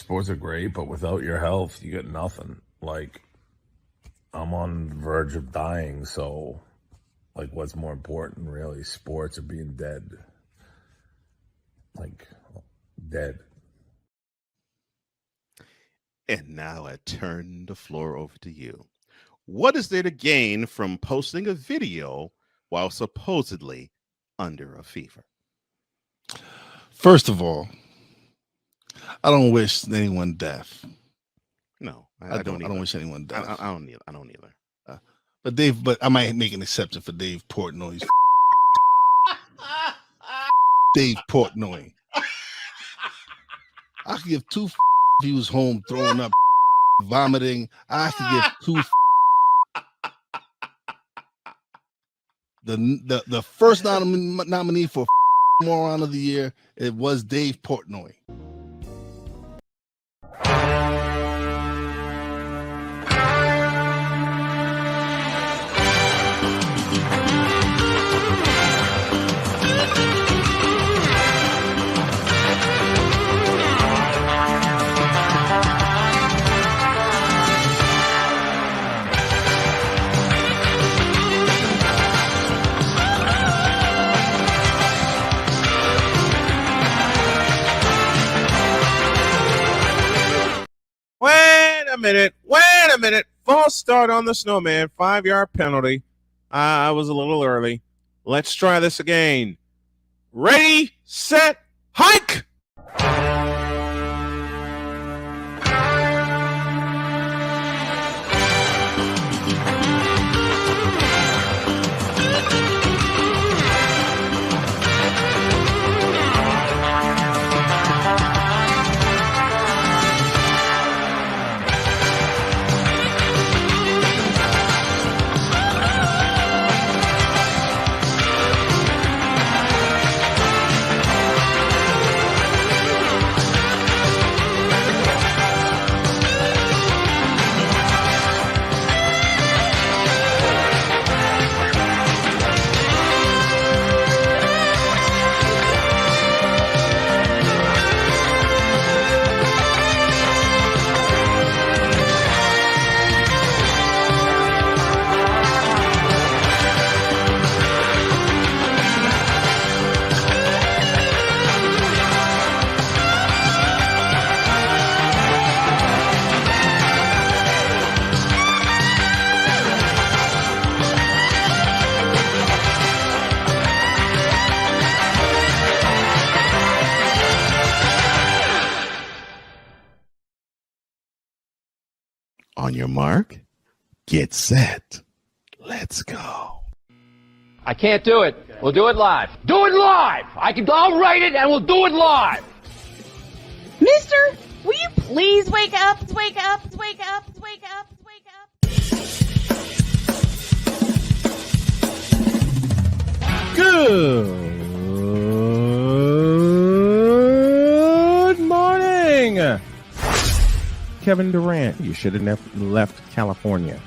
sports are great, but without your health, you get nothing. Like, I'm on the verge of dying, so, like, what's more important, really? Sports or being dead? Like, dead. And now I turn the floor over to you. What is there to gain from posting a video while supposedly under a fever? First of all, I don't wish anyone death. No, I don't wish anyone death. I don't either. But I might make an exception for Dave Portnoy's. Dave Portnoy. I could give two if he was home throwing up, vomiting. I could give two. The first nominee for Moron of the Year, it was Dave Portnoy. Wait a minute. False start on the Snowman. 5-yard penalty. I was a little early. Let's try this again. Ready, set, hike! On your mark, get set. Let's go. I can't do it. We'll do it live. Do it live! I'll write it and we'll do it live! Mister, will you please wake up, wake up, wake up, wake up, wake up? Good morning, Kevin Durant. You should have never left California.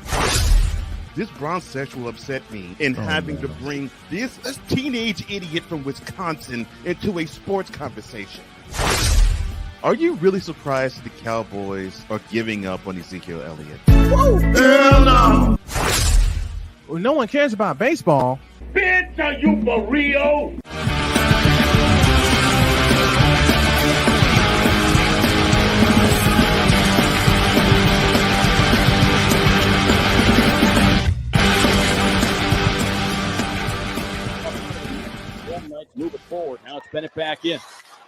This bronze sexual upset me in having to bring this teenage idiot from Wisconsin into a sports conversation. Are you really surprised the Cowboys are giving up on Ezekiel Elliott? Whoa. Hell no! Well, no one cares about baseball. Bitch, are you for real? Move it forward. Now it's Bennett back in.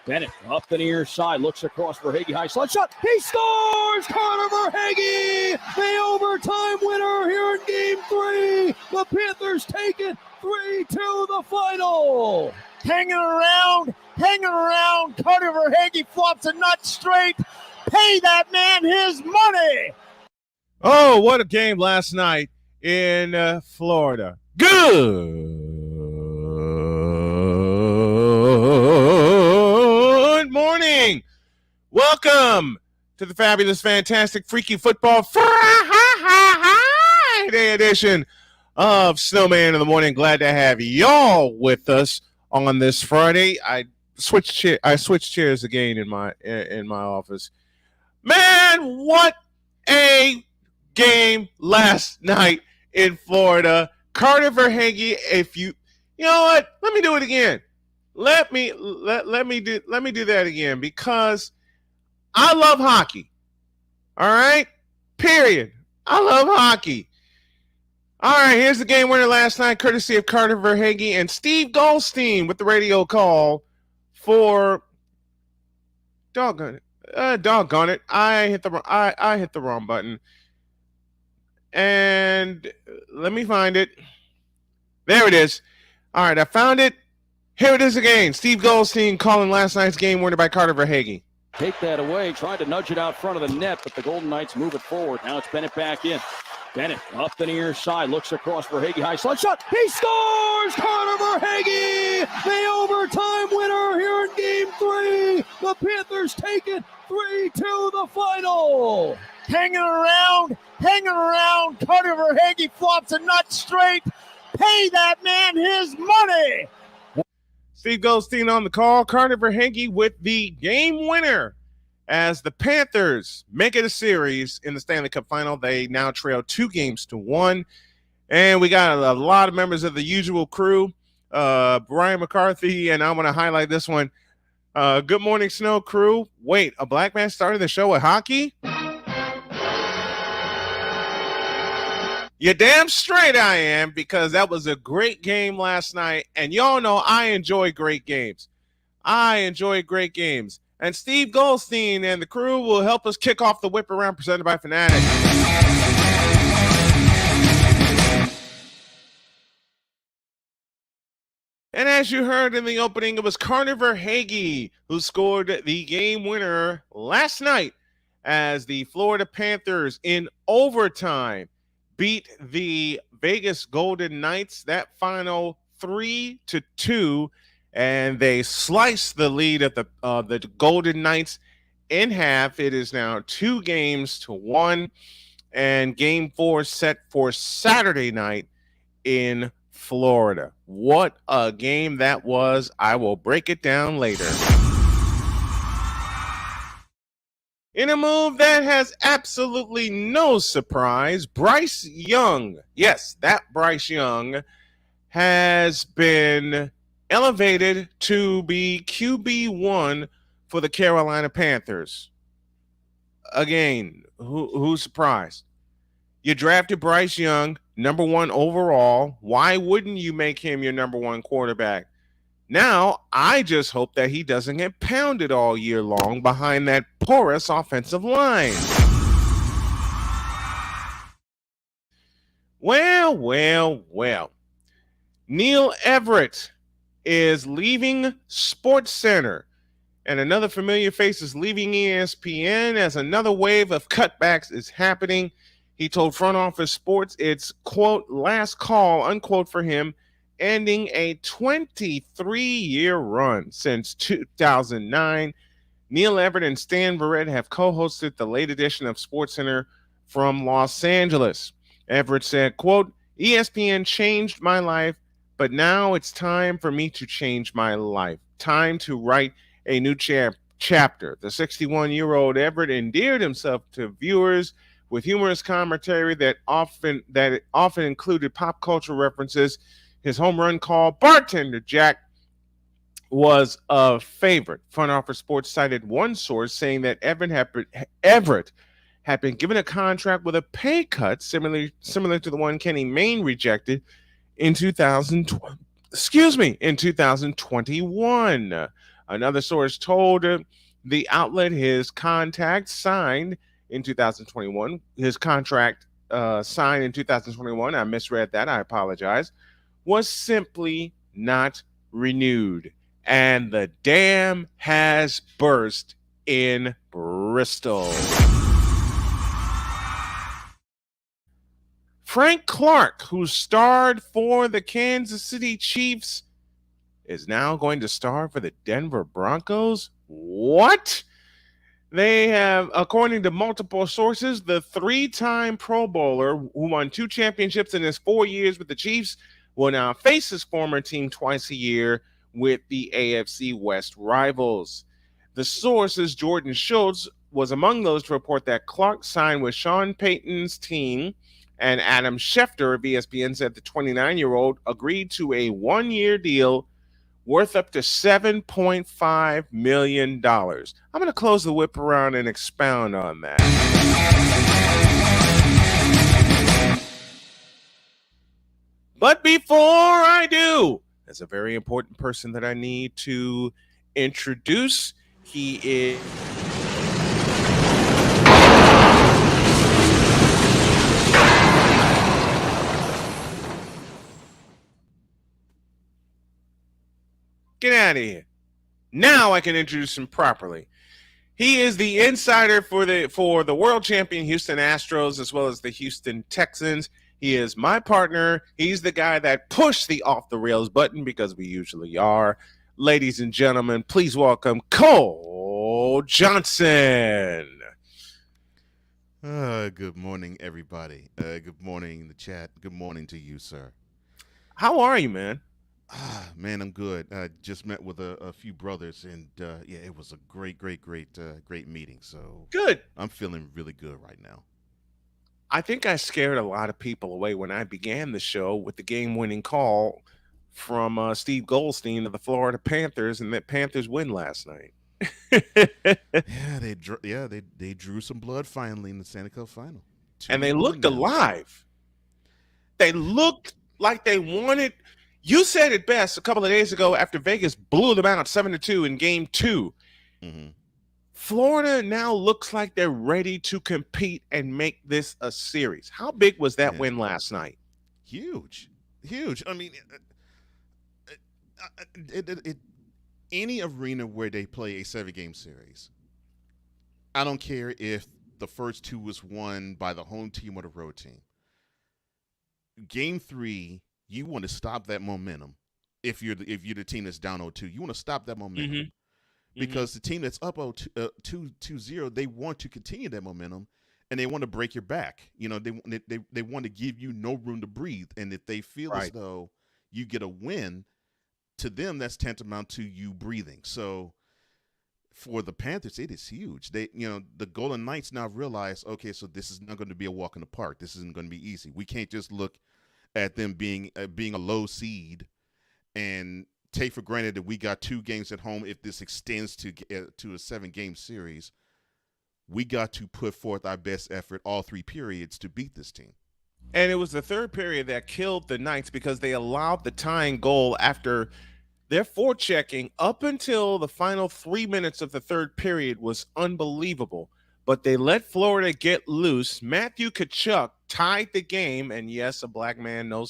Bennett up the near side. Looks across Verhage. High slot shot. He scores! Carter Verhage! The overtime winner here in Game 3. The Panthers take it 3-2 the final. Hanging around. Carter Verhage flops a nut straight. Pay that man his money. Oh, what a game last night in Florida. Good morning. Welcome to the fabulous, fantastic, freaky football Friday edition of Snowman in the Morning. Glad to have y'all with us on this Friday. I switched chairs again in my office. Man, what a game last night in Florida. Carter Verhaeghe, you know what? Let me do it again. Let me do that again because I love hockey. All right? Period. I love hockey. All right, here's the game winner last night, courtesy of Carter Verhaeghe and Steve Goldstein with the radio call for doggone it. I hit the wrong button. And let me find it. There it is. All right, I found it. Here it is again. Steve Goldstein calling last night's game winner by Carter Verhaeghe. Take that away, tried to nudge it out front of the net, but the Golden Knights move it forward. Now it's Bennett back in. Bennett up the near side, looks across Verhaeghe, high slot shot. He scores! Carter Verhaeghe, the overtime winner here in Game 3. The Panthers take it 3-2 the final. Hanging around. Carter Verhaeghe flops a nut straight. Pay that man his money. Steve Goldstein on the call. Carter Verhaeghe with the game winner as the Panthers make it a series in the Stanley Cup Final. They now trail 2-1. And we got a lot of members of the usual crew. Brian McCarthy, and I want to highlight this one. Good morning, Snow crew. Wait, a black man started the show with hockey? You're damn straight I am, because that was a great game last night. And y'all know I enjoy great games. And Steve Goldstein and the crew will help us kick off the whip around presented by Fanatic. And as you heard in the opening, it was Carter Verhaeghe who scored the game winner last night as the Florida Panthers in overtime beat the Vegas Golden Knights. That final 3-2, and they sliced the lead of the Golden Knights in half. It is now 2-1, and Game 4 set for Saturday night in Florida. What a game that was. I will break it down later. In a move that has absolutely no surprise, Bryce Young, yes, that Bryce Young, has been elevated to be QB1 for the Carolina Panthers. Again, who's surprised? You drafted Bryce Young, number 1 overall. Why wouldn't you make him your number 1 quarterback? Now, I just hope that he doesn't get pounded all year long behind that porous offensive line. Well. Neil Everett is leaving SportsCenter, and another familiar face is leaving ESPN as another wave of cutbacks is happening. He told Front Office Sports it's, quote, last call, unquote, for him, ending a 23-year run since 2009. Neil Everett and Stan Verrett have co-hosted the late edition of SportsCenter from Los Angeles. Everett said, quote, ESPN changed my life, but now it's time for me to change my life. Time to write a new chapter. The 61-year-old Everett endeared himself to viewers with humorous commentary that often included pop culture references. His home run call, Bartender Jack, was a favorite. Front Office Sports cited one source saying that Everett had been given a contract with a pay cut similar to the one Kenny Mayne rejected in 2021. Another source told the outlet his contract signed in 2021. His contract signed in 2021. I misread that. I apologize. Was simply not renewed. And the dam has burst in Bristol. Frank Clark, who starred for the Kansas City Chiefs, is now going to star for the Denver Broncos? What? They have, according to multiple sources, the 3-time Pro Bowler who won 2 championships in his 4 years with the Chiefs will now face his former team twice a year with the AFC West rivals. The source is Jordan Schultz was among those to report that Clark signed with Sean Payton's team, and Adam Schefter of ESPN said the 29-year-old agreed to a one-year deal worth up to $7.5 million. I'm going to close the whip around and expound on that. But before I do, there's a very important person that I need to introduce. He is... Get out of here. Now I can introduce him properly. He is the insider for the world champion Houston Astros as well as the Houston Texans. He is my partner. He's the guy that pushed the off the rails button because we usually are. Ladies and gentlemen, please welcome Cole Johnson. Good morning, everybody. Good morning, the chat. Good morning to you, sir. How are you, man? Man, I'm good. I just met with a few brothers, and yeah, it was a great meeting. So good. I'm feeling really good right now. I think I scared a lot of people away when I began the show with the game-winning call from Steve Goldstein of the Florida Panthers, and that Panthers win last night. They drew some blood finally in the Stanley Cup final, and they looked alive. They looked like they wanted. You said it best a couple of days ago after Vegas blew them out 7-2 in Game 2. Mm-hmm. Florida now looks like they're ready to compete and make this a series. How big was that win last night? Huge. I mean, any arena where they play a 7-game series, I don't care if the first 2 was won by the home team or the road team. Game 3, you want to stop that momentum. If you're the team that's down 0-2, you want to stop that momentum. Mm-hmm. Because the team that's up 2-0, they want to continue that momentum, and they want to break your back. You know, they want to give you no room to breathe. And if they feel as though you get a win, to them that's tantamount to you breathing. So for the Panthers, it is huge. The Golden Knights now realize, okay, so this is not going to be a walk in the park. This isn't going to be easy. We can't just look at them being a low seed and take for granted that we got 2 games at home. If this extends to a 7-game series, we got to put forth our best effort all 3 periods to beat this team. And it was the third period that killed the Knights because they allowed the tying goal after their forechecking up until the final 3 minutes of the third period was unbelievable. But they let Florida get loose. Matthew Tkachuk tied the game, and yes, black men know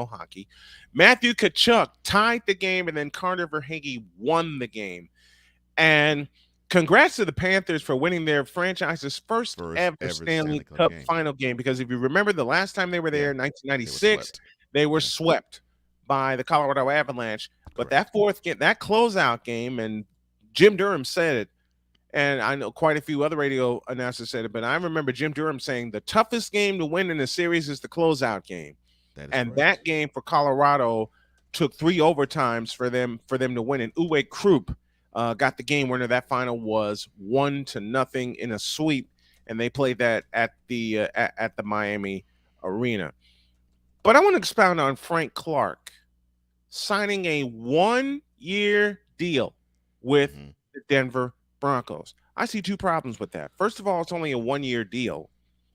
hockey. Matthew Tkachuk tied the game, and then Carter Verhaeghe won the game. And congrats to the Panthers for winning their franchise's first ever Stanley Cup final game. Because if you remember the last time they were there in 1996, they were swept by the Colorado Avalanche. But that fourth game, that closeout game, and Jim Durham said it, and I know quite a few other radio announcers said it, but I remember Jim Durham saying the toughest game to win in the series is the closeout game. That game for Colorado took 3 overtimes for them to win. And Uwe Krupp got the game winner. That final was 1-0 in a sweep, and they played that at the Miami Arena. But I want to expound on Frank Clark signing a 1-year deal with the Denver Broncos. I see 2 problems with that. First of all, it's only a 1-year deal.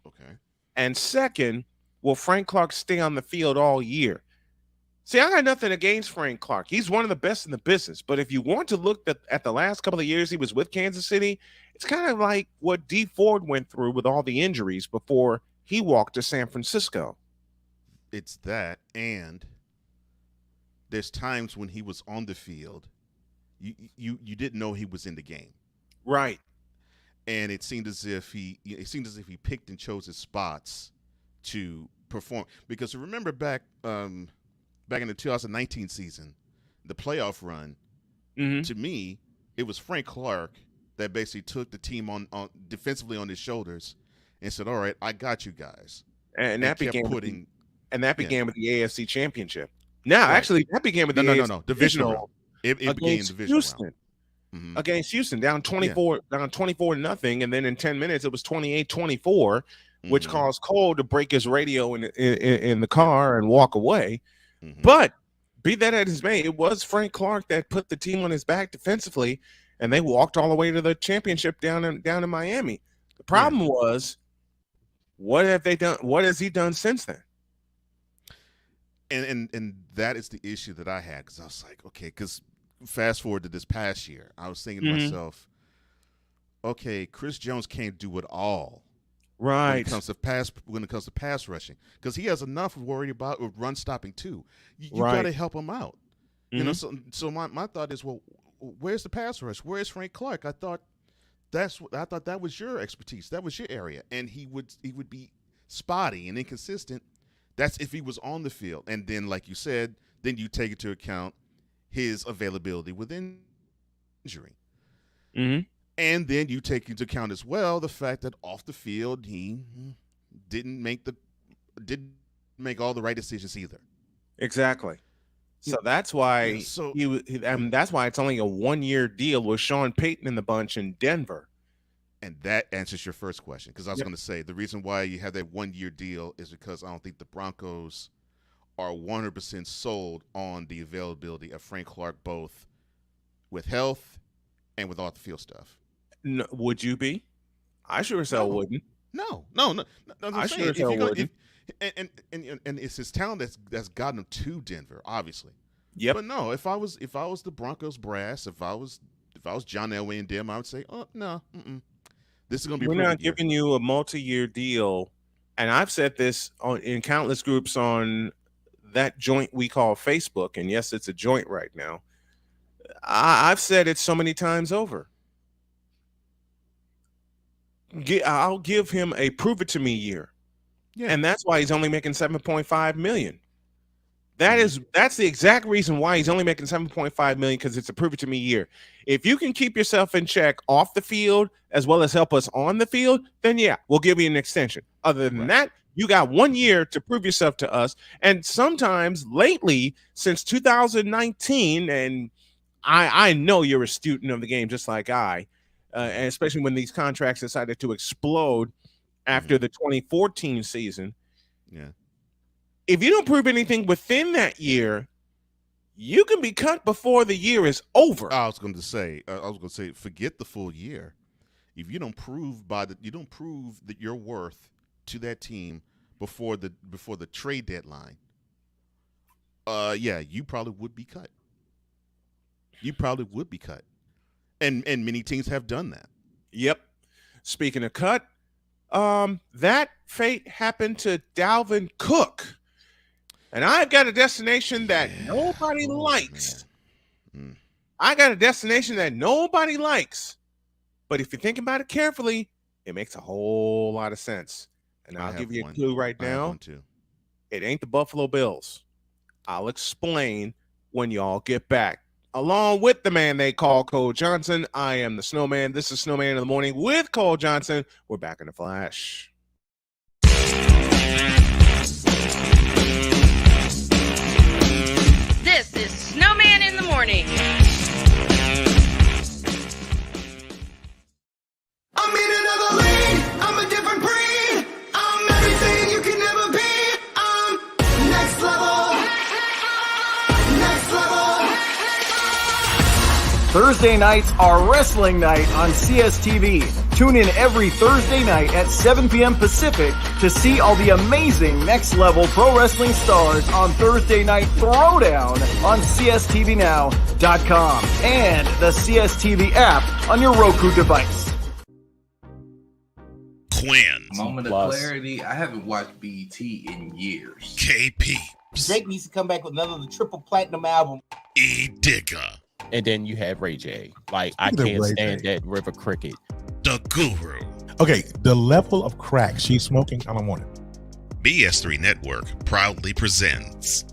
Okay. And second, will Frank Clark stay on the field all year? See, I got nothing against Frank Clark. He's one of the best in the business. But if you want to look at the last couple of years he was with Kansas City, it's kind of like what Dee Ford went through with all the injuries before he walked to San Francisco. It's that, and there's times when he was on the field, you didn't know he was in the game. Right. And it seemed as if he picked and chose his spots to perform. Because remember back in the 2019 season, the playoff run, to me, it was Frank Clark that basically took the team on defensively on his shoulders and said, "All right, I got you guys." And that began with the AFC Championship. Now, actually, that began with the divisional. It began divisional Houston. round. against Houston, down 24 nothing, and then in 10 minutes it was 28-24, which caused Cole to break his radio in the car and walk away. But be that as it may, it was Frank Clark that put the team on his back defensively, and they walked all the way to the championship down in Miami. The problem was, what have they done? What has he done since then? And that is the issue that I had, because I was like, okay, because fast forward to this past year, I was thinking to myself, okay, Chris Jones can't do it all, right? When it comes to pass rushing, because he has enough worried about run stopping too. You got to help him out, you know. So my thought is, well, where's the pass rush? Where's Frank Clark? I thought that was your expertise, that was your area, and he would be spotty and inconsistent. That's if he was on the field. And then, like you said, then you take into account his availability with injury. And then you take into account as well the fact that off the field he didn't make all the right decisions either. Exactly. So that's why that's why it's only a 1-year deal with Sean Payton in the bunch in Denver. And that answers your first question, because I was going to say the reason why you have that 1-year deal is because I don't think the Broncos are 100% sold on the availability of Frank Clark, both with health and with off the field stuff. No, would you be? I sure as hell wouldn't. No. I sure as hell wouldn't. And it's his talent that's gotten him to Denver, obviously. Yep. But no, if I was the Broncos brass, if I was John Elway and them, I would say, oh no, this is going to be. We're not giving you a multi-year deal, and I've said this in countless groups on that joint we call Facebook, and yes, it's a joint right now. I've said it so many times over. I'll give him a prove it to me year. Yeah. And that's why he's only making $7.5 million. That's the exact reason why he's only making $7.5 million, because it's a prove it to me year. If you can keep yourself in check off the field as well as help us on the field, then yeah, we'll give you an extension. Other than that, you got 1 year to prove yourself to us. And sometimes lately, since 2019, and I know you're a student of the game just like I, and especially when these contracts decided to explode after the 2014 season. Yeah. If you don't prove anything within that year, you can be cut before the year is over. I was going to say, forget the full year. If you don't prove that your worth to that team before the trade deadline, you probably would be cut. And many teams have done that. Yep. Speaking of cut, that fate happened to Dalvin Cook. And I've got a destination that nobody likes. I got a destination that nobody likes. But if you think about it carefully, it makes a whole lot of sense. And I'll give you a clue right now. It ain't the Buffalo Bills. I'll explain when y'all get back. Along with the man they call Cole Johnson, I am the Snowman. This is Snowman in the Morning with Cole Johnson. We're back in a flash. This is Snowman in the Morning. I'm in another lane. I'm a different breed. I'm everything you can never be. I'm next level. Next level. Thursday nights are wrestling night on CSTV. Tune in every Thursday night at 7 p.m. Pacific to see all the amazing Next Level Pro Wrestling stars on Thursday Night Throwdown on CSTVNow.com and the CSTV app on your Roku device. Quinn. Moment of clarity. I haven't watched BET in years. KP. Drake needs to come back with another triple platinum album. E Digger. And then you have Ray J. Like, I can't stand that River Cricket. The Guru. Okay, the level of crack she's smoking, I don't want it. BS3 Network proudly presents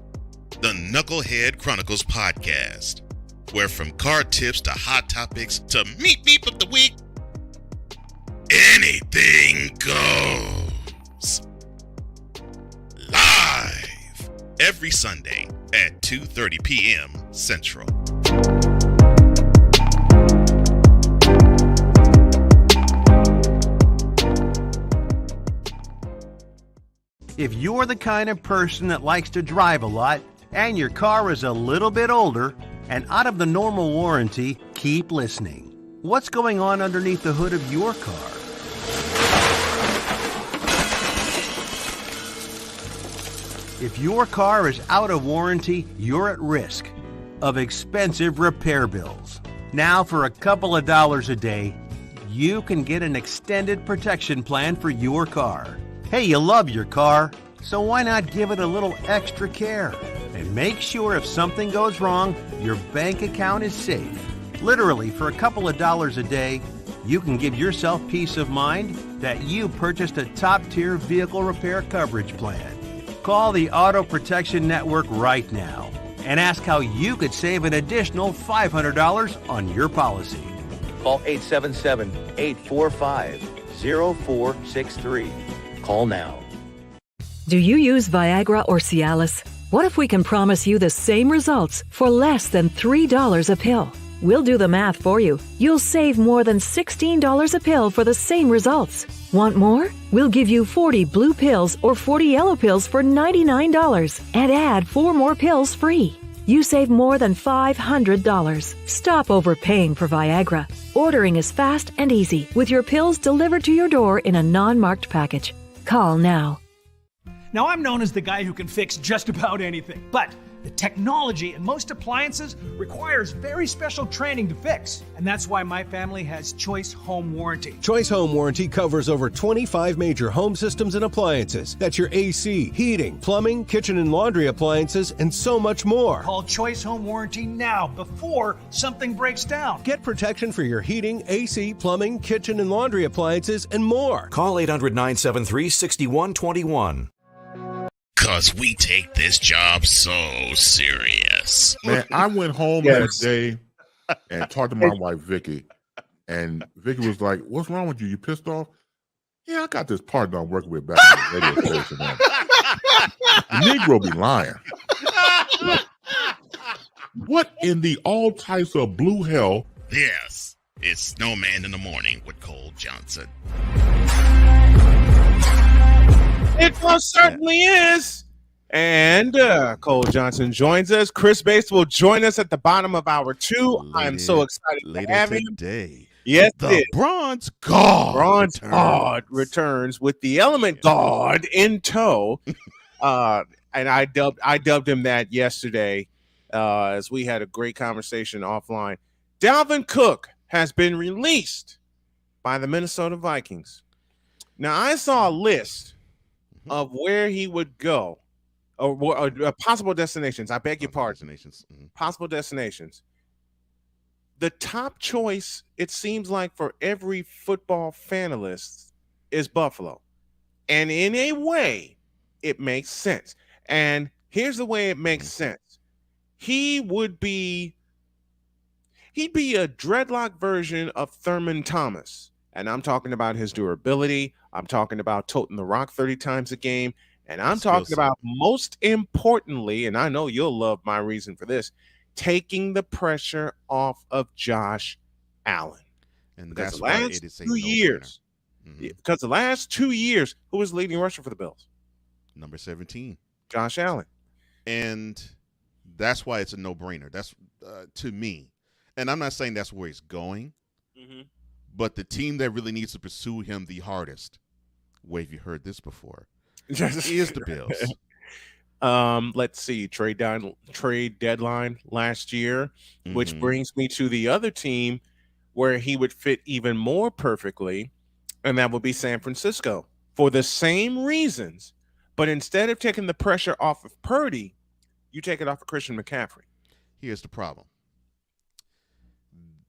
the Knucklehead Chronicles podcast, where from card tips to hot topics to meat of the week, anything goes. Live every Sunday at 2:30 p.m. Central. If you're the kind of person that likes to drive a lot and your car is a little bit older and out of the normal warranty, keep listening. What's going on underneath the hood of your car? If your car is out of warranty, you're at risk of expensive repair bills. Now, for a couple of dollars a day, you can get an extended protection plan for your car. Hey, you love your car, so why not give it a little extra care? And make sure if something goes wrong, your bank account is safe. Literally, for a couple of dollars a day, you can give yourself peace of mind that you purchased a top-tier vehicle repair coverage plan. Call the Auto Protection Network right now and ask how you could save an additional $500 on your policy. Call 877-845-0463. Call now. Do you use Viagra or Cialis? What if we can promise you the same results for less than $3 a pill? We'll do the math for you. You'll save more than $16 a pill for the same results. Want more? We'll give you 40 blue pills or 40 yellow pills for $99 and add 4 more pills free. You save more than $500. Stop overpaying for Viagra. Ordering is fast and easy with your pills delivered to your door in a non-marked package. Call now. Now, I'm known as the guy who can fix just about anything, but the technology in most appliances requires very special training to fix. And that's why my family has Choice Home Warranty. Choice Home Warranty covers over 25 major home systems and appliances. That's your AC, heating, plumbing, kitchen and laundry appliances, and so much more. Call Choice Home Warranty now before something breaks down. Get protection for your heating, AC, plumbing, kitchen and laundry appliances, and more. Call 800-973-6121. Because we take this job so serious. Man, I went home that day and talked to my wife, Vicky. And Vicky was like, "What's wrong with you? You pissed off?" "Yeah, I got this partner I'm working with back in the radio station. Man. The Negro be lying." What in the all types of blue hell? Yes, it's Snowman in the Morning with Cole Johnson. It most certainly is. And Cole Johnson joins us. Chris Bates will join us at the bottom of hour 2. I'm so excited to have him. Today. Yes, the Bronze GAWD. Bronze GAWD returns with the Element GAWD in tow. And I dubbed him that yesterday as we had a great conversation offline. Dalvin Cook has been released by the Minnesota Vikings. Now, I saw a list of where he would go or possible destinations. I beg your pardon. Possible destinations. The top choice, it seems like, for every football fanalist is Buffalo. And in a way, it makes sense. And here's the way it makes sense. He'd be a dreadlock version of Thurman Thomas. And I'm talking about his durability. I'm talking about toting the rock 30 times a game. And I'm talking about, most importantly, and I know you'll love my reason for this, taking the pressure off of Josh Allen. And because that's the why last it is a 2 years, because the last 2 years, who was the leading rusher for the Bills? Number 17. Josh Allen. And that's why it's a no-brainer. That's to me. And I'm not saying that's where he's going. But the team that really needs to pursue him the hardest, where have you heard this before, is the Bills. Let's see, trade deadline last year, which brings me to the other team where he would fit even more perfectly, and that would be San Francisco for the same reasons. But instead of taking the pressure off of Purdy, you take it off of Christian McCaffrey. Here's the problem.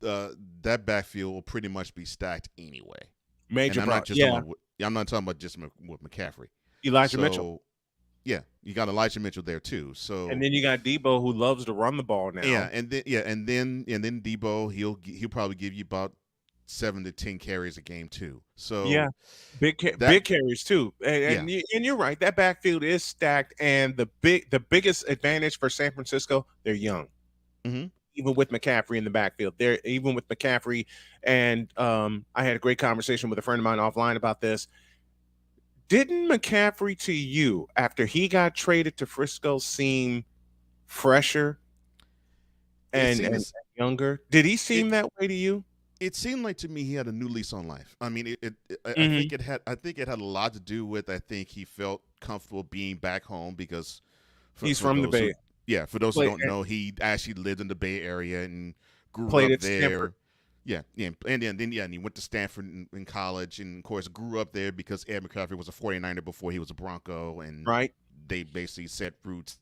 That backfield will pretty much be stacked anyway. Major I'm not talking about just with McCaffrey. Elijah Mitchell. Yeah, you got Elijah Mitchell there too. So and then you got Debo, who loves to run the ball now. Yeah, and then Debo, he'll probably give you about 7 to 10 carries a game too. So yeah, big carries too. And you're right, that backfield is stacked. And the biggest advantage for San Francisco, they're young. Even with McCaffrey in the backfield, and I had a great conversation with a friend of mine offline about this. Didn't McCaffrey to you, after he got traded to Frisco, seem fresher and younger? Did he seem that way to you? It seemed like to me he had a new lease on life. I mean, I think it had a lot to do with, I think he felt comfortable being back home because he's from the Bay. For those who don't know, he actually lived in the Bay Area and grew played up at there. Stanford. And he went to Stanford in college, and of course grew up there because Ed McCaffrey was a 49er before he was a Bronco, and they basically set roots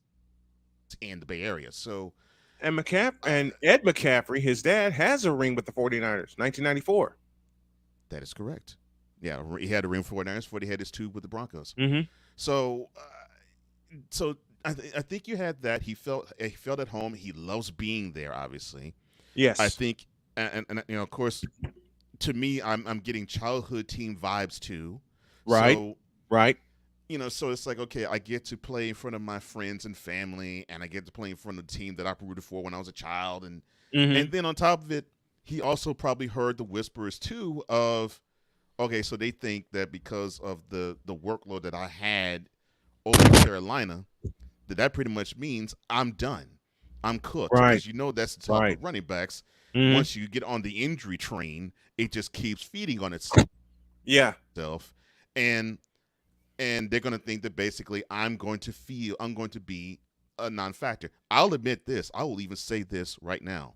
in the Bay Area. So, and Ed McCaffrey, his dad, has a ring with the 49ers, 1994. That is correct. Yeah, he had a ring with 49ers before he had his two with the Broncos. Mm-hmm. So I think you had that. He felt at home. He loves being there, obviously. Yes. I think, and of course, to me, I'm getting childhood team vibes too. Right. So, right. So it's like, okay, I get to play in front of my friends and family, and I get to play in front of the team that I rooted for when I was a child, and then on top of it, he also probably heard the whispers too of, okay, so they think that because of the workload that I had over in Carolina, that pretty much means I'm done. I'm cooked. Right. Because that's the top of running backs. Once you get on the injury train, it just keeps feeding on itself. Yeah. And they're going to think that basically I'm going to be a non-factor. I'll admit this. I will even say this right now.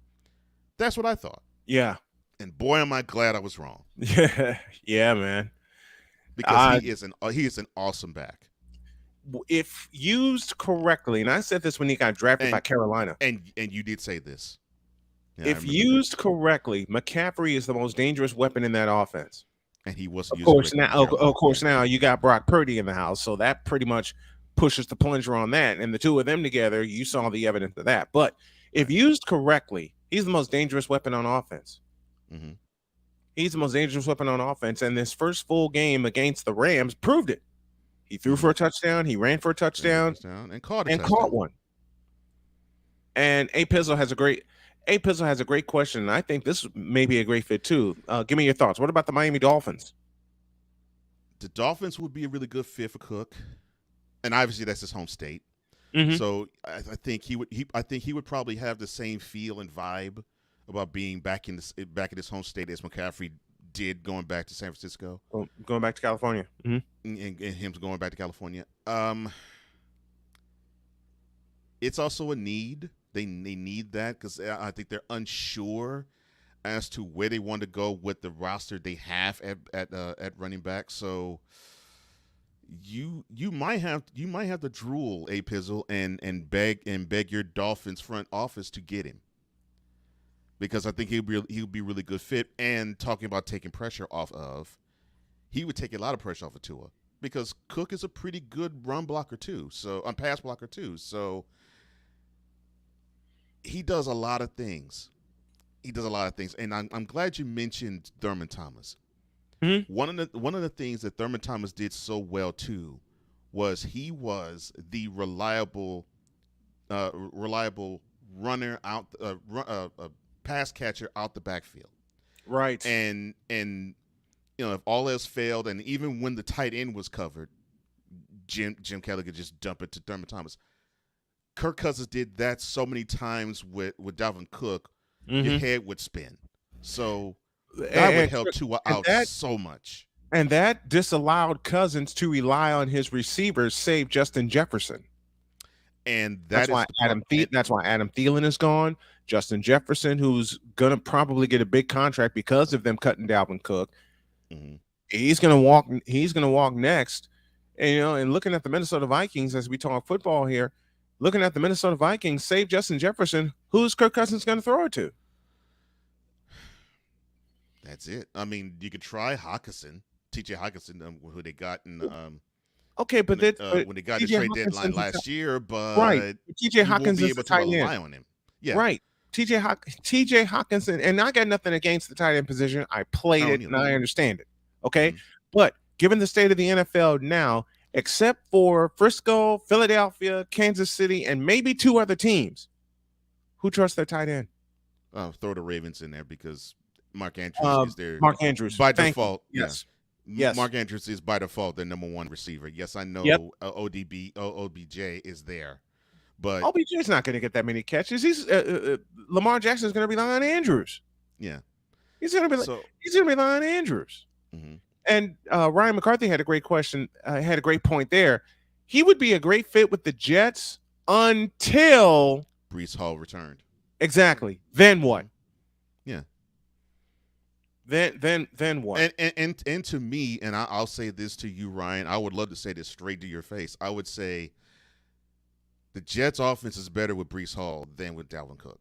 That's what I thought. Yeah. And boy, am I glad I was wrong. Yeah, man. Because he is an awesome back. If used correctly, and I said this when he got drafted by Carolina. And you did say this. Yeah, if used correctly, McCaffrey is the most dangerous weapon in that offense. And he wasn't used correctly. Of course, now you got Brock Purdy in the house, so that pretty much pushes the plunger on that. And the two of them together, you saw the evidence of that. But if used correctly, he's the most dangerous weapon on offense. Mm-hmm. He's the most dangerous weapon on offense. And this first full game against the Rams proved it. He threw for a touchdown. He ran for a touchdown and caught one. And A Pizzle has a great question. And I think this may be a great fit too. Give me your thoughts. What about the Miami Dolphins? The Dolphins would be a really good fit for Cook, and obviously that's his home state. Mm-hmm. So I think he would probably have the same feel and vibe about being back in his home state as McCaffrey did going back to San Francisco. Going back to California. Mm-hmm. And him going back to California. It's also a need. They need that because I think they're unsure as to where they want to go with the roster they have at running back. So you might have to drool A Pizzle and beg your Dolphins front office to get him. Because I think he'll be really good fit. And talking about taking pressure off of, he would take a lot of pressure off of Tua because Cook is a pretty good run blocker too. So pass blocker too. So he does a lot of things. And I'm glad you mentioned Thurman Thomas. Mm-hmm. One of the things that Thurman Thomas did so well too was he was the reliable runner out pass catcher out the backfield. Right. And if all else failed, and even when the tight end was covered, Jim Kelly could just dump it to Thurman Thomas. Kirk Cousins did that so many times with Dalvin Cook, your head would spin. So that would help Tua out so much. And that disallowed Cousins to rely on his receivers, save Justin Jefferson. And that's why Adam Thielen is gone. Justin Jefferson, who's gonna probably get a big contract because of them cutting Dalvin Cook, he's gonna walk next. And looking at the Minnesota Vikings as we talk football here, looking at the Minnesota Vikings, save Justin Jefferson. Who's Kirk Cousins gonna throw it to? That's it. I mean, you could try Hawkinson, T.J. Hawkinson, who they got in. Okay, but when they got the trade deadline last year, but right, T.J. Hawkins is the tight end. Rely on him. Yeah, right. T.J. Hawkinson, and I got nothing against the tight end position. I played it and I understand it. Okay, but given the state of the NFL now, except for Frisco, Philadelphia, Kansas City, and maybe two other teams, who trusts their tight end? Throw the Ravens in there because Mark Andrews is there. Mark Andrews by default. Yes. Yes. Mark Andrews is by default the number one receiver. Yes, I know. Yep. OBJ is there, but OBJ's not going to get that many catches. He's Lamar Jackson's going to rely on Andrews. yeah, He's going to rely on Andrews. Mhm. And Ryan McCarthy had a great question. Had a great point there. He would be a great fit with the Jets until Brees Hall returned. Exactly. Then what? Yeah. Then what? And to me, and I'll say this to you, Ryan. I would love to say this straight to your face. I would say the Jets' offense is better with Brees Hall than with Dalvin Cook.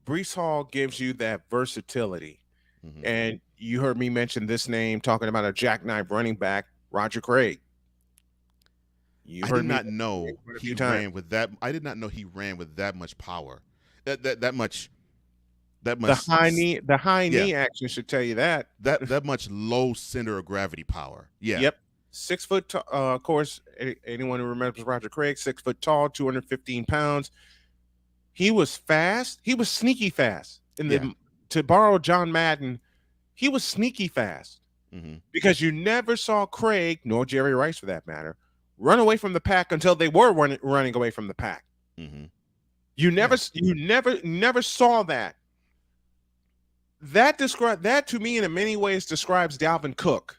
Brees Hall gives you that versatility. Mhm. And you heard me mention this name talking about a jackknife running back, Roger Craig. I did not know he ran with that. I did not know he ran with that much power. That much. The high knee action should tell you that. That much low center of gravity power. Yeah. Yep. 6 foot. Of course, anyone who remembers Roger Craig, 6 foot tall, 215 pounds. He was fast. He was sneaky fast. To borrow John Madden, he was sneaky fast because you never saw Craig, nor Jerry Rice for that matter, run away from the pack until they were running away from the pack. You never saw that. That to me in many ways describes Dalvin Cook,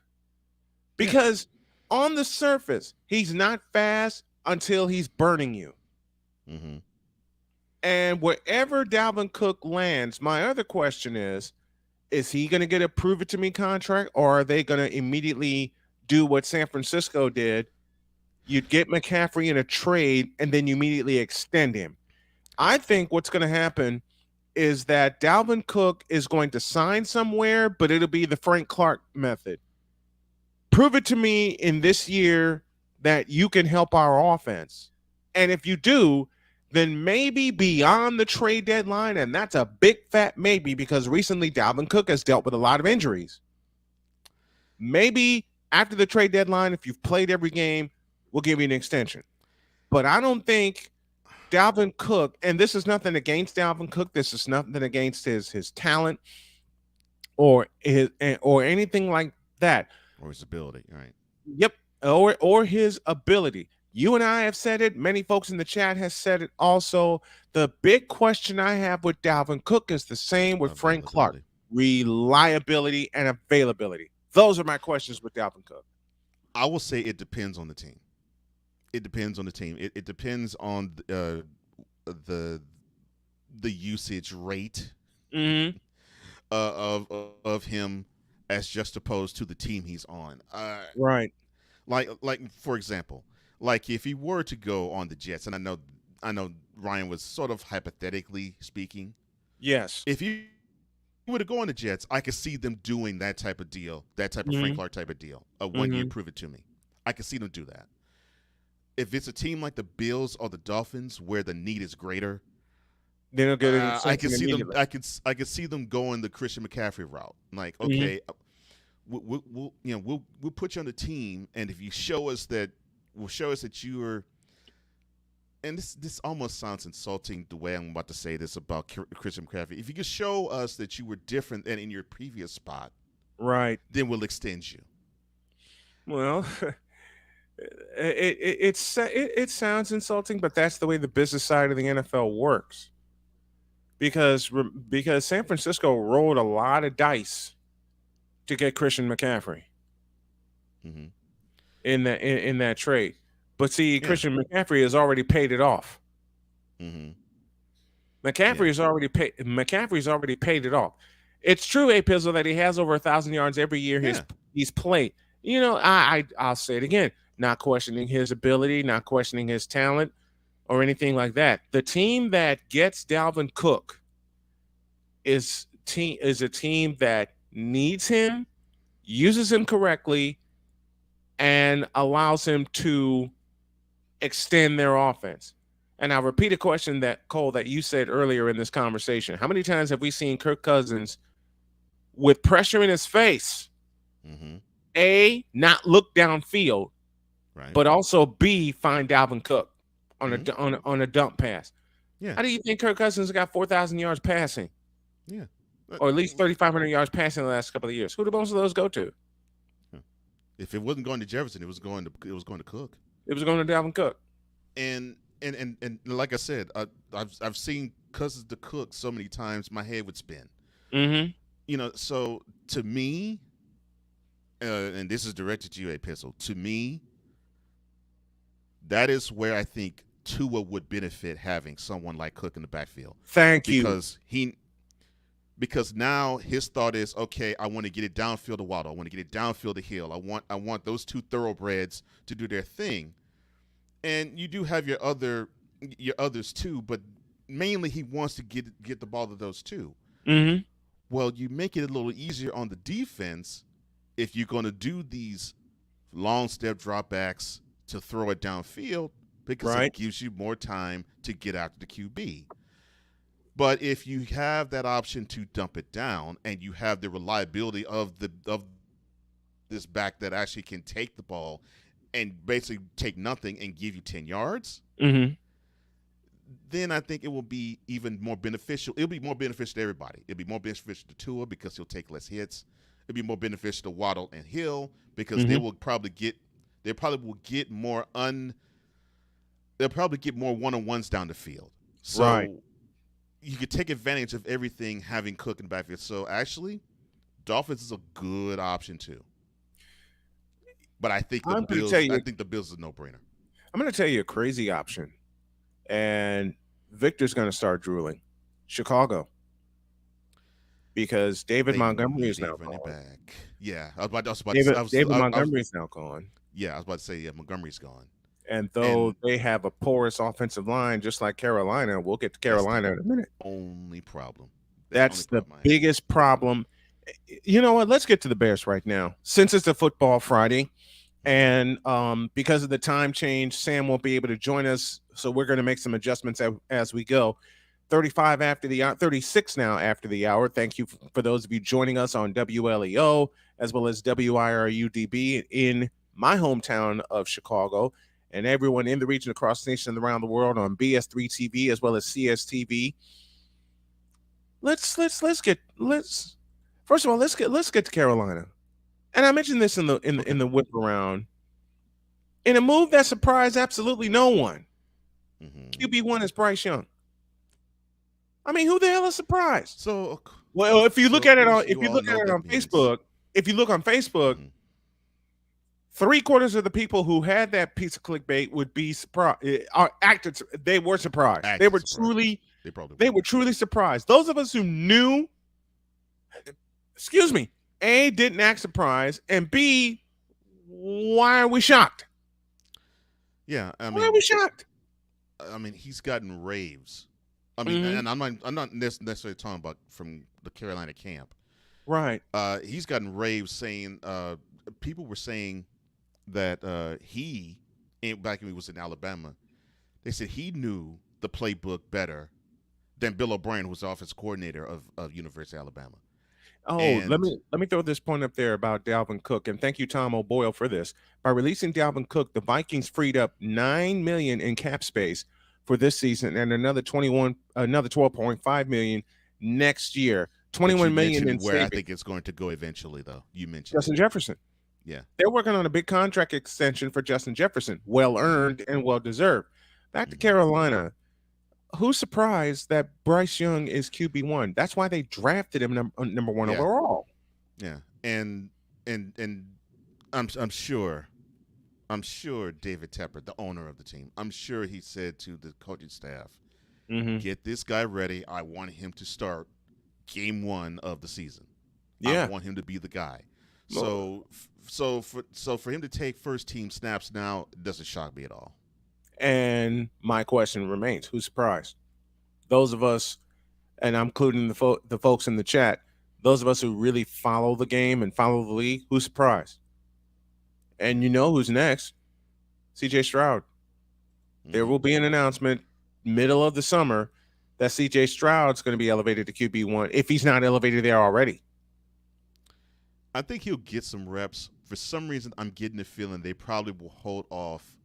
because on the surface he's not fast until he's burning you. And wherever Dalvin Cook lands, my other question is he going to get a prove it to me contract, or are they going to immediately do what San Francisco did? You'd get McCaffrey in a trade and then you immediately extend him. I think what's going to happen is that Dalvin Cook is going to sign somewhere, but it'll be the Frank Clark method. Prove it to me in this year that you can help our offense. And if you do, then maybe beyond the trade deadline, and that's a big fat maybe, because recently Dalvin Cook has dealt with a lot of injuries. Maybe after the trade deadline, if you've played every game, we'll give you an extension. But I don't think Dalvin Cook, and this is nothing against Dalvin Cook, this is nothing against his talent or anything like that. Or his ability, right? Yep, or his ability. You and I have said it. Many folks in the chat has said it also. The big question I have with Dalvin Cook is the same with Frank Clark: reliability and availability. Those are my questions with Dalvin Cook. I will say it depends on the team. It depends on the team. It depends on the usage rate of him as just opposed to the team he's on. Right. Like for example, like if he were to go on the Jets, and I know Ryan was sort of hypothetically speaking. Yes. If he were to go on the Jets, I could see them doing that type of deal, that type of Frank Clark type of deal. A 1 year, prove it to me. I could see them do that. If it's a team like the Bills or the Dolphins where the need is greater, then they'll get I can see them. I could see them going the Christian McCaffrey route. Like, okay, we'll put you on the team, and if you show us that, you are. And this almost sounds insulting the way I'm about to say this about Christian McCaffrey. If you could show us that you were different than in your previous spot, right, then we'll extend you. Well, it sounds insulting, but that's the way the business side of the NFL works. Because San Francisco rolled a lot of dice to get Christian McCaffrey in that trade. But see, Christian McCaffrey has already paid it off. McCaffrey's already paid it off. It's true, A Pizzle, that he has over 1,000 yards every year he's played. You know, I'll say it again, not questioning his ability, not questioning his talent or anything like that. The team that gets Dalvin Cook is a team that needs him, uses him correctly, and allows him to extend their offense. And I'll repeat a question that, Cole, that you said earlier in this conversation. How many times have we seen Kirk Cousins with pressure in his face, A, not look downfield, right, but also B, find Dalvin Cook on a dump pass? Yeah. How do you think Kirk Cousins got 4,000 yards passing? Yeah. Or at least 3,500 yards passing in the last couple of years? Who do most of those go to? If it wasn't going to Jefferson, it was going to Cook. It was going to Dalvin Cook. And like I said, I've seen Cousins to Cook so many times, my head would spin. Mm-hmm. You know, so to me, and this is directed to you, Epistle. To me, that is where I think Tua would benefit having someone like Cook in the backfield. Thank you. Because now his thought is, okay, I want to get it downfield to Waddle. I want to get it downfield to Hill. I want those two thoroughbreds to do their thing. And you do have your others too, but mainly he wants to get the ball to those two. Mm-hmm. Well, you make it a little easier on the defense if you're going to do these long step dropbacks to throw it downfield, because it gives you more time to get after the QB. But if you have that option to dump it down and you have the reliability of this back that actually can take the ball and basically take nothing and give you 10 yards, mm-hmm. then I think it will be even more beneficial. It'll be more beneficial to everybody. It'll be more beneficial to Tua because he'll take less hits. It'll be more beneficial to Waddle and Hill because Mm-hmm. they probably will get more one-on-ones down the field. So you could take advantage of everything having Cook in the backfield. So actually, Dolphins is a good option too. But I think the Bills is a no-brainer. I'm going to tell you a crazy option. And Victor's going to start drooling. Chicago. Because David Montgomery is now gone. Back. Yeah, I was about David Montgomery is now gone. Yeah, I was about to say, Montgomery's gone. And though they have a porous offensive line, just like Carolina, we'll get to Carolina in a minute. Only problem. That's the biggest problem. You know what? Let's get to the Bears right now. Since it's a football Friday, and because of the time change, Sam won't be able to join us, so we're going to make some adjustments as we go. 35 after the hour, 36 now after the hour. Thank you for those of you joining us on WLEO as well as WIRUDB in my hometown of Chicago, and everyone in the region, across the nation, and around the world on BS3 TV as well as CSTV. Let's first of all let's get to Carolina, and I mentioned this in the whip around. In a move that surprised absolutely no one, QB1 is Bryce Young. I mean, who the hell is surprised? So, well, if you look at it on Facebook, if you look on Facebook, 3/4 of the people who had that piece of clickbait would be surprised. They were surprised. They were truly surprised. Those of us who knew, A, didn't act surprised, and B, why are we shocked? Yeah, why are we shocked? I mean, he's gotten raves. I mean, and I'm not necessarily talking about from the Carolina camp. Right. He's gotten raves saying people were saying that back when he was in Alabama, they said he knew the playbook better than Bill O'Brien, who was the offensive coordinator of University of Alabama. Oh, let me throw this point up there about Dalvin Cook, and thank you, Tom O'Boyle, for this. By releasing Dalvin Cook, the Vikings freed up $9 million in cap space for this season, and another $12.5 million next year. $21 million in where savings. I think it's going to go eventually, though. You mentioned Justin Jefferson. Yeah, they're working on a big contract extension for Justin Jefferson, well earned and well deserved. Back to Carolina. Who's surprised that Bryce Young is QB1? That's why they drafted him number one overall. Yeah, and I'm sure David Tepper, the owner of the team, I'm sure he said to the coaching staff, "Get this guy ready. I want him to start game 1 of the season. Yeah, I want him to be the guy." So for him to take first team snaps now doesn't shock me at all. And my question remains: who's surprised? Those of us, and I'm including the folks in the chat, those of us who really follow the game and follow the league, who's surprised? And you know who's next? CJ Stroud. There will be an announcement middle of the summer that CJ Stroud's going to be elevated to QB1 if he's not elevated there already. I think he'll get some reps. For some reason, I'm getting the feeling they probably will hold off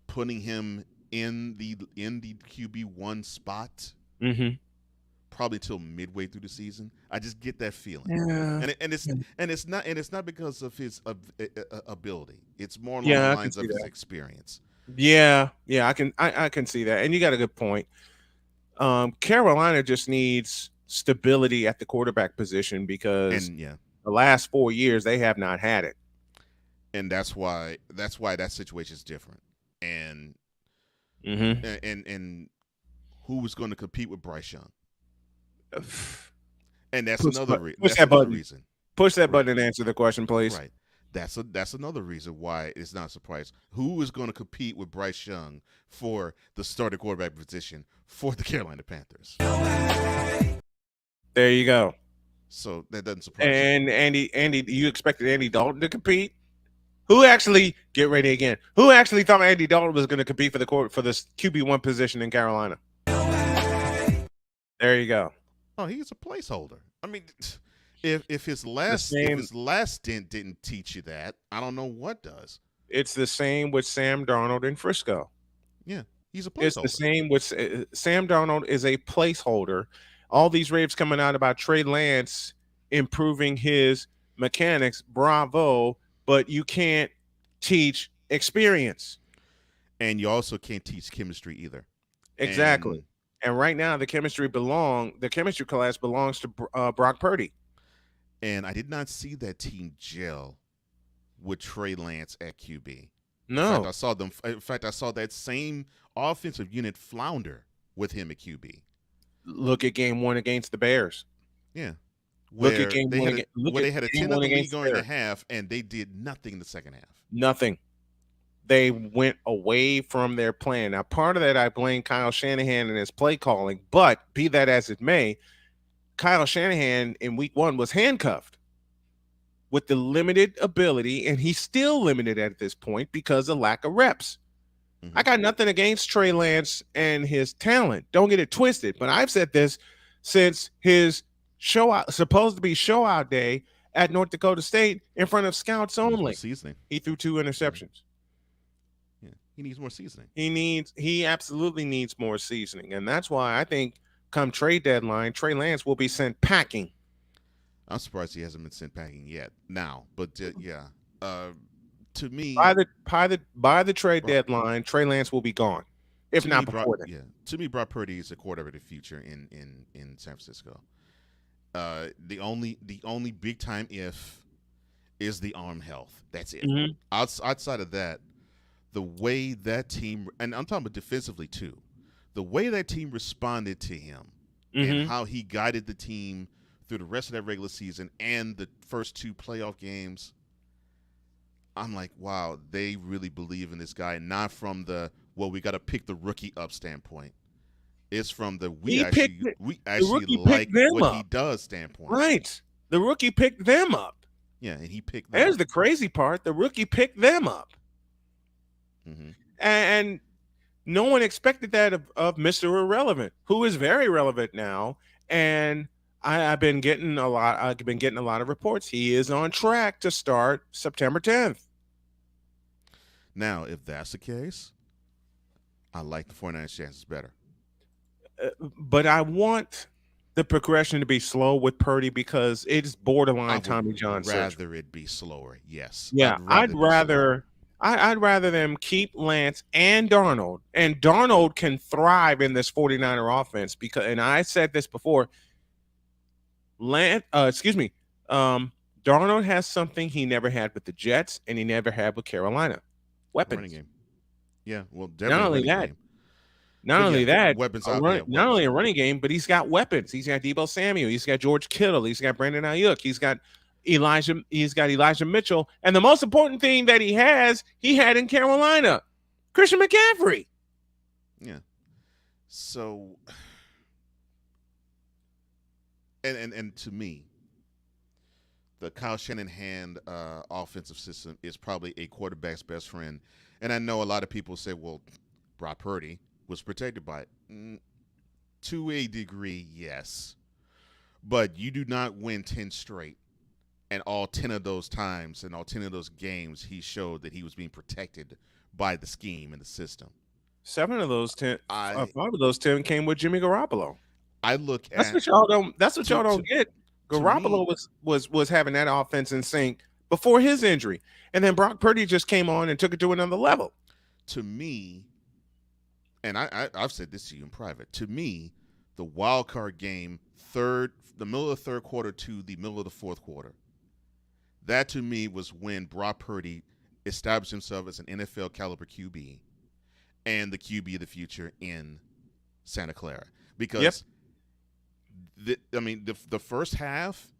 putting him in the QB1 spot probably till midway through the season. I just get that feeling, Yeah. and it's not because of his ability. It's more along Yeah, the I can lines see of his that. experience. Yeah, I can see that, and you got a good point. Carolina just needs stability at the quarterback position because And the last 4 years they have not had it. And that's why that situation is different. And and who was going to compete with Bryce Young? And that's another reason. Push that button and answer the question, please. Right. That's another reason why it's not a surprise. Who is going to compete with Bryce Young for the starting quarterback position for the Carolina Panthers? There you go. So that doesn't surprise me. And Andy, you expected Andy Dalton to compete? Who actually get ready again? Who actually thought Andy Dalton was going to compete for the QB1 position in Carolina? There you go. Oh, he's a placeholder. I mean, if his last stint didn't teach you that, I don't know what does. It's the same with Sam Darnold in Frisco. Yeah, he's a placeholder. It's the same with Sam Darnold is a placeholder. All these raves coming out about Trey Lance improving his mechanics, bravo, but you can't teach experience. And you also can't teach chemistry either. Exactly. And right now the chemistry class belongs to Brock Purdy. And I did not see that team gel with Trey Lance at QB. No. In fact, I saw that same offensive unit flounder with him at QB. Look at game 1 against the Bears. Yeah. Look at game they 1 had they had a 10-0 lead going the into half, and they did nothing in the second half. Nothing. They went away from their plan. Now, part of that I blame Kyle Shanahan and his play calling, but be that as it may, Kyle Shanahan in week 1 was handcuffed with the limited ability, and he's still limited at this point because of lack of reps. I got nothing against Trey Lance and his talent. Don't get it twisted. But I've said this since his supposed to be showout day at North Dakota State in front of scouts only. Seasoning. He threw 2 interceptions. Yeah, he needs more seasoning. He absolutely needs more seasoning, and that's why I think come trade deadline, Trey Lance will be sent packing. I'm surprised he hasn't been sent packing yet. Now, but to me, by the trade deadline, Trey Lance will be gone, if not before then. Yeah, to me, Brock Purdy is a quarterback of the future in San Francisco. The only big time if is the arm health. That's it. Outside of that, the way that team, and I'm talking about defensively too, the way that team responded to him and how he guided the team through the rest of that regular season and the first 2 playoff games, I'm like, wow, they really believe in this guy, not from the, well, we got to pick the rookie up standpoint. It's from the we actually like what he does standpoint. Right. The rookie picked them up. Yeah, and he picked them There's up. The crazy part. The rookie picked them up. And no one expected that of Mr. Irrelevant, who is very relevant now. And I've been getting a lot of reports. He is on track to start September 10th. Now, if that's the case, I like the 49ers chances better. But I want the progression to be slow with Purdy because it's borderline Tommy John surgery. Rather it be slower, yes. Yeah, I'd rather them keep Lance and Darnold can thrive in this 49er offense because, and I said this before, Darnold has something he never had with the Jets and he never had with Carolina. Weapons. Running game. Yeah, well, definitely. Not only that, weapons. Not only a running game, but he's got weapons. He's got Deebo Samuel. He's got George Kittle. He's got Brandon Ayuk. He's got Elijah Mitchell. And the most important thing that he had in Carolina, Christian McCaffrey. Yeah. So, and to me, the Kyle Shanahan offensive system is probably a quarterback's best friend. And I know a lot of people say, well, Brock Purdy was protected by it. To a degree, yes. But you do not win 10 straight. And all 10 of those times and all 10 of those games, he showed that he was being protected by the scheme and the system. 5 of those 10 came with Jimmy Garoppolo. I look at That's what y'all don't get. Garoppolo was having that offense in sync before his injury, and then Brock Purdy just came on and took it to another level. To me, and I've said this to you in private. To me, the wild card game, the middle of the third quarter to the middle of the fourth quarter, that to me was when Brock Purdy established himself as an NFL caliber QB and the QB of the future in Santa Clara. Because the first half,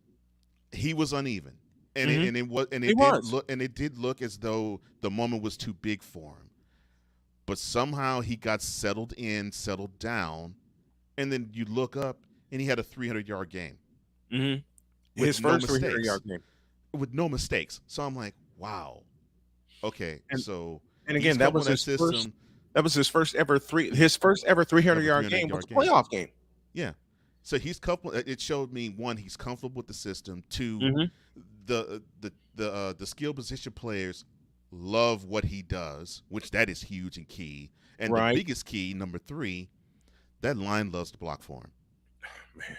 he was uneven, and it did look as though the moment was too big for him. But somehow he got settled down, and then you look up and he had a 300-yard game. Mm-hmm. His first 300-yard game with no mistakes. So I'm like, wow, okay. And again, that was his first. That was his first ever 300-yard game was a playoff game. Yeah. So he's comfortable. It showed me, one, he's comfortable with the system. Two, the skill position players love what he does, which that is huge and key. And the biggest key, number 3, that line loves to block for him. Man,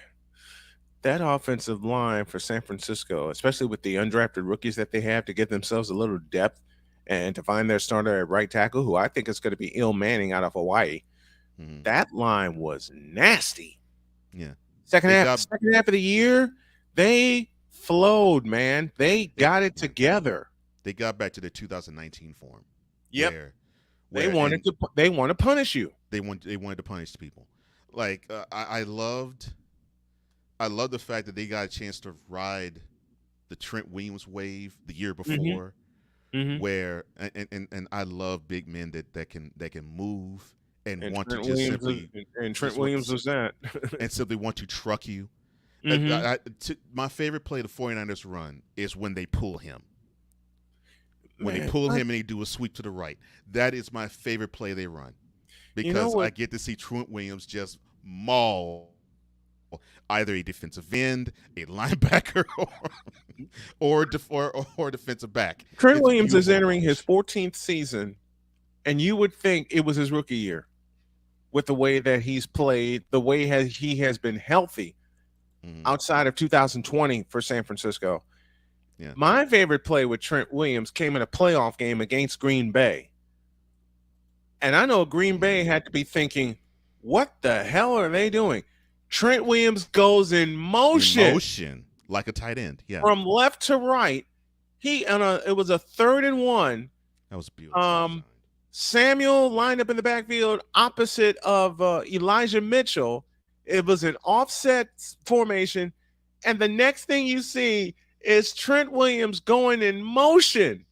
that offensive line for San Francisco, especially with the undrafted rookies that they have to give themselves a little depth and to find their starter at right tackle, who I think is going to be Il Manning out of Hawaii. That line was nasty. Yeah. Second half of the year, they flowed, man. They got it together. They got back to their 2019 form. Yep. They wanted to punish you. They wanted to punish people. Like I loved the fact that they got a chance to ride the Trent Williams wave the year before, where and I love big men that can move and want Trent to just Williams simply and Trent Williams was that and simply want to truck you. My favorite play the 49ers run is when they pull him. When they pull him and they do a sweep to the right. That is my favorite play they run. Because I get to see Trent Williams just maul either a defensive end, a linebacker, or defensive back. Trent Williams is entering his 14th season, and you would think it was his rookie year with the way that he's played, the way he has been healthy outside of 2020 for San Francisco. Yeah. My favorite play with Trent Williams came in a playoff game against Green Bay. And I know Green Bay had to be thinking, what the hell are they doing? Trent Williams goes in motion. Like a tight end. Yeah. From left to right. It was a 3rd and 1. That was beautiful. Samuel lined up in the backfield opposite of Elijah Mitchell. It was an offset formation. And the next thing you see is Trent Williams going in motion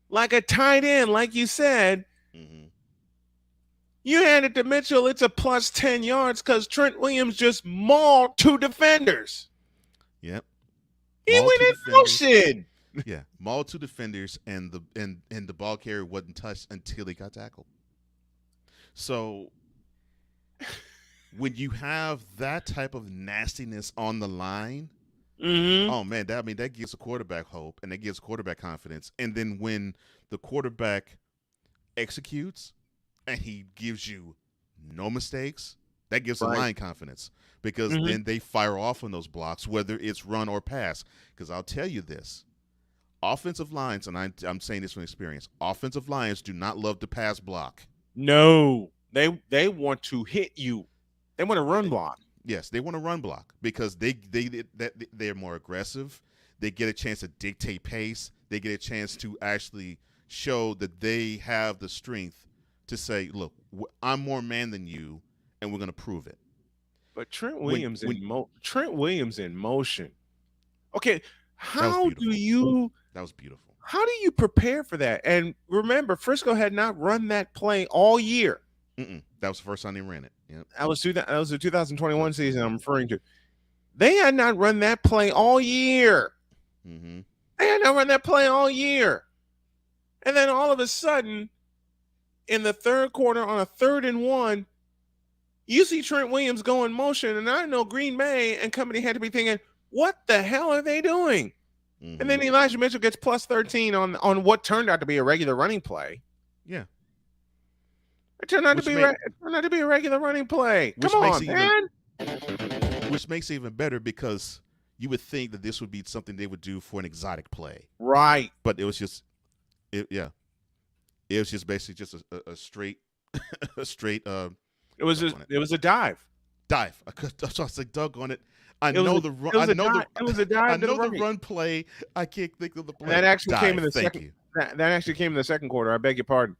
like a tight end, like you said. You hand it to Mitchell, it's a plus 10 yards because Trent Williams just mauled 2 defenders. Yep. He went in motion. Yeah, mauled 2 defenders, and the ball carrier wasn't touched until he got tackled. So when you have that type of nastiness on the line, oh man, that gives a quarterback hope, and that gives quarterback confidence. And then when the quarterback executes and he gives you no mistakes, that gives the line confidence, because then they fire off on those blocks, whether it's run or pass. Because I'll tell you this, offensive lines, and I'm saying this from experience, offensive lines do not love to pass block. No, they want to hit you. They want to run block. Yes, they want to run block because they're more aggressive. They get a chance to dictate pace. They get a chance to actually show that they have the strength to say, look, I'm more man than you, and we're going to prove it. But Trent Williams in motion. Okay, how do you? That was beautiful. How do you prepare for that? And remember, Frisco had not run that play all year. That was the first time they ran it. Yep. That was the 2021 season I'm referring to. They had not run that play all year. They had not run that play all year. And then all of a sudden, in the third quarter on a 3rd and 1, you see Trent Williams go in motion, and I know Green Bay and company had to be thinking, what the hell are they doing? And then Elijah Mitchell gets plus 13 on what turned out to be a regular running play. Yeah. It turned out to be a regular running play. Come on, man. which makes it even better because you would think that this would be something they would do for an exotic play, right? But it was just, it was just basically just a straight, a straight. It was a dive. Dive. I was like, dug on it. I It was know a- the run. it was I a know dive. It was a dive I to the know the right. run play. I can't think of the play. And that actually Dive. came in the Thank second. you. That actually came in the second quarter. I beg your pardon.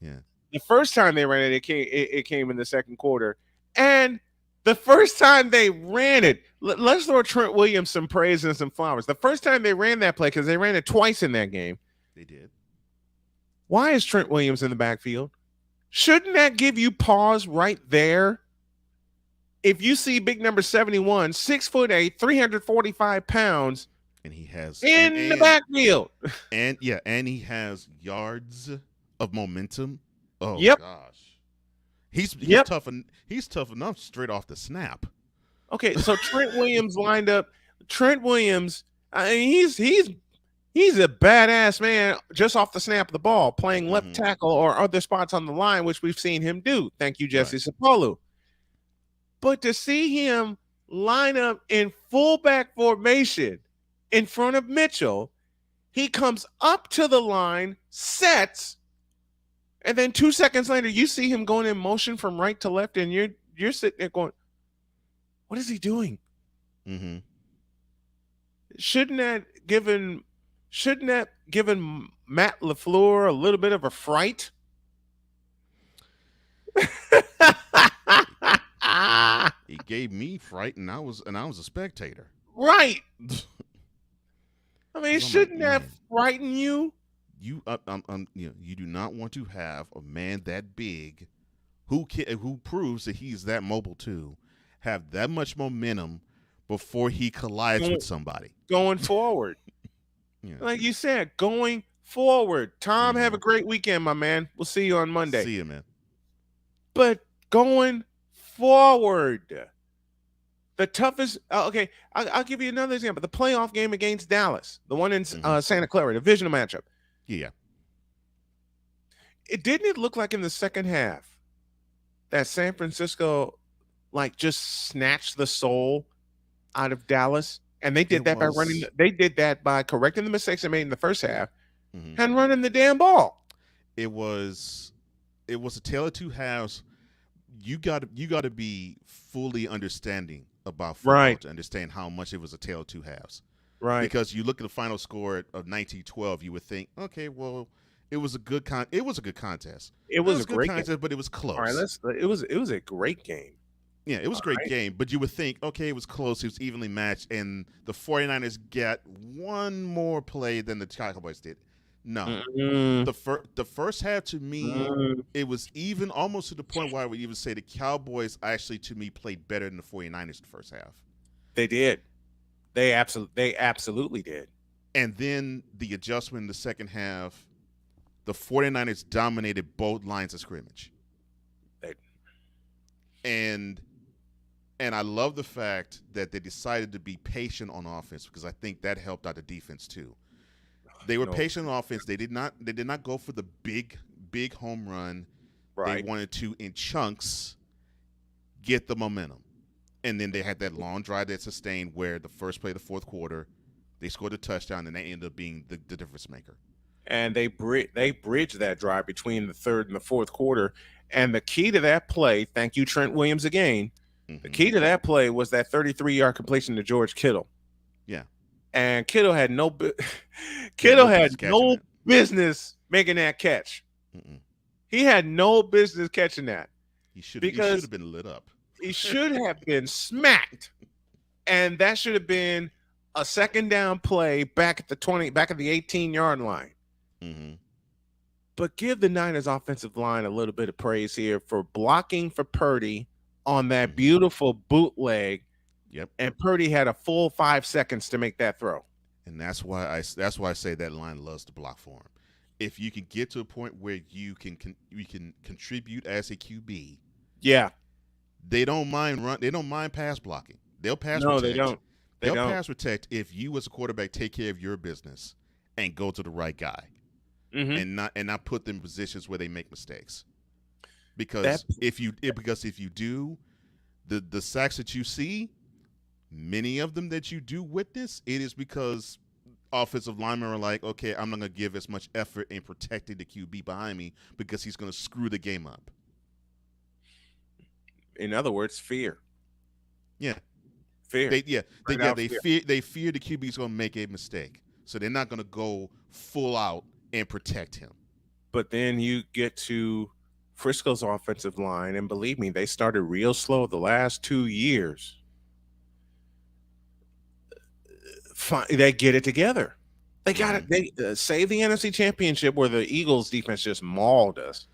Yeah. The first time they ran it, it came in the second quarter, and the first time they ran it, let's throw Trent Williams some praise and some flowers. The first time they ran that play, because they ran it twice in that game. They did. Why is Trent Williams in the backfield? Shouldn't that give you pause right there? If you see big number 71, 6'8", 345 pounds, and he has in the backfield, and he has yards of momentum. Oh Yep. gosh, he's tough and he's tough enough straight off the snap. Okay, so Trent Williams lined up. Trent Williams, I mean, he's a badass man just off the snap of the ball, playing left tackle or other spots on the line, which we've seen him do. Thank you, Jesse Sapolu. But to see him line up in fullback formation in front of Mitchell, he comes up to the line, sets, and then 2 seconds later, you see him going in motion from right to left, and you're sitting there going, "What is he doing?" Mm-hmm. Shouldn't that given Matt LaFleur a little bit of a fright? He gave me fright, and I was a spectator. Right. I mean, shouldn't that frighten you? You you do not want to have a man that big, who proves that he's that mobile too, have that much momentum before he collides with somebody going forward. Like you said, going forward. Tom, have a great weekend, my man. We'll see you on Monday. See you, man. But going forward, the toughest. I'll give you another example. The playoff game against Dallas, the one in Santa Clara, divisional matchup. Yeah. Didn't look like in the second half that San Francisco just snatched the soul out of Dallas? And they did that by running. They did that by correcting the mistakes they made in the first half and running the damn ball. It was a tale of two halves. You got to be fully understanding about football to understand how much it was a tale of two halves. Right. Because you look at the final score of 19-12, you would think, okay, well, it was a good contest. It was a good great contest, game, but it was close. All right, it was a great game. Yeah, it was a great game, but you would think, okay, it was close, it was evenly matched, and the 49ers got one more play than the Cowboys did. No. The first half, to me, it was even, almost to the point where I would even say the Cowboys actually, to me, played better than the 49ers the first half. They did. They absolutely did. And then the adjustment in the second half, the 49ers dominated both lines of scrimmage. And I love the fact that they decided to be patient on offense, because I think that helped out the defense too. They were patient on offense. They did not go for the big home run. Right. They wanted to, in chunks, get the momentum. And then they had that long drive that sustained where the first play of the fourth quarter, they scored a touchdown, and that ended up being the difference maker. And they bridged that drive between the third and the fourth quarter. And the key to that play, thank you, Trent Williams, again. The key to that play was that 33-yard completion to George Kittle. Yeah. And Kittle had no business making that catch. He had no business catching that. He should have been lit up. He should have been smacked. And that should have been a second down play back at the 18-yard line. But give the Niners offensive line a little bit of praise here for blocking for Purdy on that beautiful bootleg. Yep. And Purdy had a full 5 seconds to make that throw. And that's why I say that line loves to block for him. If you can get to a point where you can contribute as a QB, yeah, they don't mind pass blocking. They'll pass no, protect. They don't. They'll pass protect if you as a quarterback take care of your business and go to the right guy. And not put them in positions where they make mistakes. Because if you do, The sacks that you see, many of them that you do witness, it is because offensive linemen are like, okay, I'm not going to give as much effort in protecting the QB behind me because he's going to screw the game up. In other words, fear. Yeah. Fear. They fear. fear the QB's going to make a mistake. So they're not going to go full out and protect him. But then you get to Frisco's offensive line, and believe me, they started real slow the last 2 years. They get it together. They got it. They save the NFC Championship where the Eagles defense just mauled us.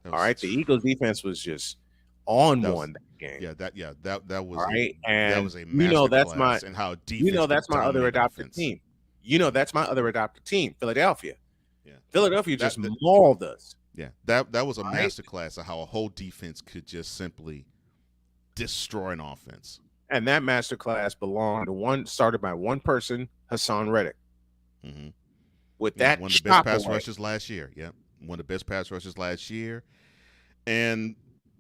All right, the Eagles defense was just on that game. That was right, and that was a masterclass in how defense. That's my other adopted team. That's my other adopted team, Philadelphia. Yeah, Philadelphia just mauled us. Yeah, that was a masterclass of how a whole defense could just simply destroy an offense. And that masterclass belonged started by one person, Hassan Reddick. Mm-hmm. With that, one of the best pass rushes last year. Yeah, one of the best pass rushes last year, and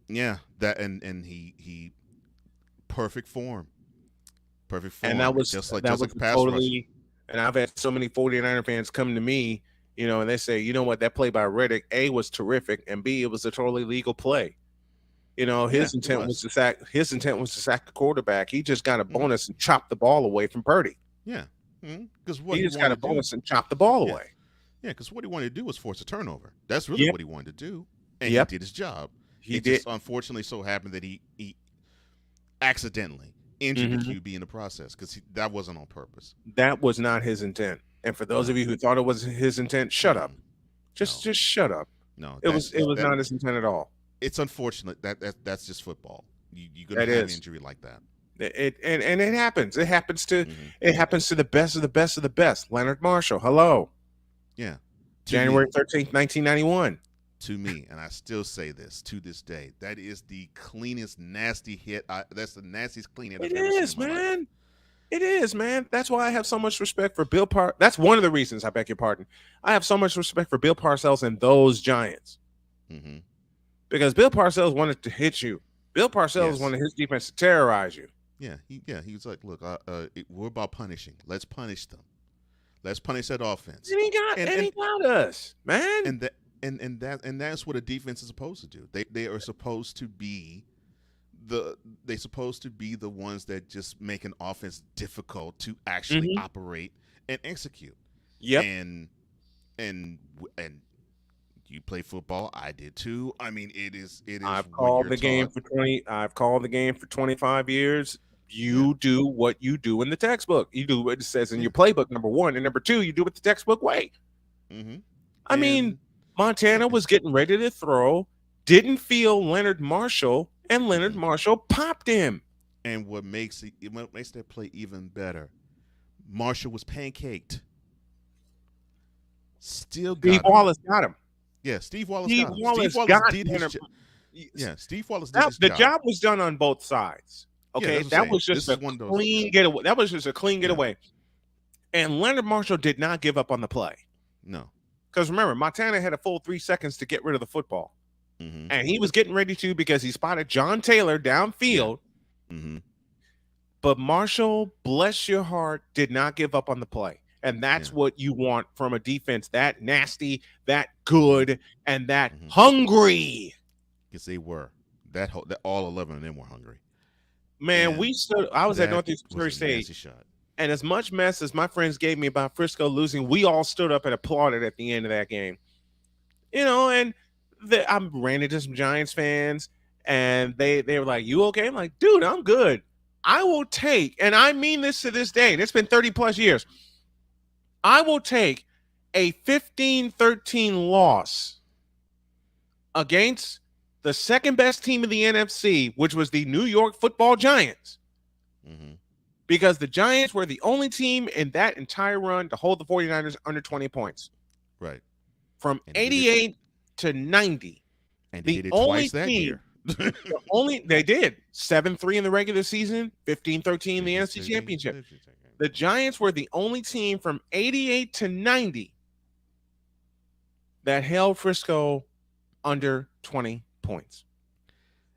and he perfect form, and that was just like pass totally. And I've had so many 49er fans come to me, and they say, you know what, that play by Reddick, A, was terrific, and B, it was a totally legal play. His intent was to sack. His intent was to sack the quarterback. He just got a bonus and chopped the ball away from Purdy. Yeah, because he just got a bonus and chopped the ball away. Yeah, because what he wanted to do was force a turnover. That's really what he wanted to do, and he did his job. He just unfortunately so happened that he accidentally injured the QB in the process because that wasn't on purpose. That was not his intent. And for those of you who thought it was his intent, shut up. Just shut up. No, it was not his intent at all. It's unfortunate that's just football. You're gonna have an injury like that. And it happens. It happens to the best of the best of the best. Leonard Marshall. Hello. Yeah. January 13th, 1991. To me, and I still say this to this day, that is the cleanest nasty hit. That's the nastiest clean hit I've ever seen in my life. It is, man. That's why I have so much respect for Bill Parcells. That's one of the reasons, I beg your pardon. I have so much respect for Bill Parcells and those Giants. Mm-hmm. Because Bill Parcells wanted to hit you. Bill Parcells wanted his defense to terrorize you. Yeah, he was like, look, we're about punishing. Let's punish them. Let's punish that offense. And he got us, man. And that's what a defense is supposed to do. They are supposed to be the ones that just make an offense difficult to actually operate and execute. Yep. And you play football. I did too. I mean, it is. I've called the game for 25 years. You do what you do in the textbook. You do what it says in your playbook. Number one, and number two, you do it the textbook way. Mm-hmm. I mean, Montana was getting ready to throw, didn't feel Leonard Marshall, and Leonard Marshall popped him. And what makes that play even better, Marshall was pancaked. Steve Wallace got him. Yeah, Steve Wallace got him. Steve Wallace did his job. Yeah, Steve Wallace did his job. The job was done on both sides. Okay, that was just a clean getaway. That was just a clean getaway. And Leonard Marshall did not give up on the play. No. Because remember, Montana had a full 3 seconds to get rid of the football. Mm-hmm. And he was getting ready to because he spotted John Taylor downfield. Yeah. Mm-hmm. But Marshall, bless your heart, did not give up on the play. And that's what you want from a defense that nasty, that good, and that hungry. Because they were. That all 11 of them were hungry. Man, I was at Northeast Missouri State. And as much mess as my friends gave me about Frisco losing, we all stood up and applauded at the end of that game. And I ran into some Giants fans, and they were like, "You okay?" I'm like, "Dude, I'm good. I will take," and I mean this to this day, and it's been 30 plus years, I will take a 15-13 loss against the second best team in the NFC, which was the New York Football Giants. Mm-hmm. Because the Giants were the only team in that entire run to hold the 49ers under 20 points. Right. From 88 to 90. And they did it twice that year. They did 7-3 in the regular season, 15-13 in the NFC Championship. The Giants were the only team from 88 to 90 that held Frisco under 20 points.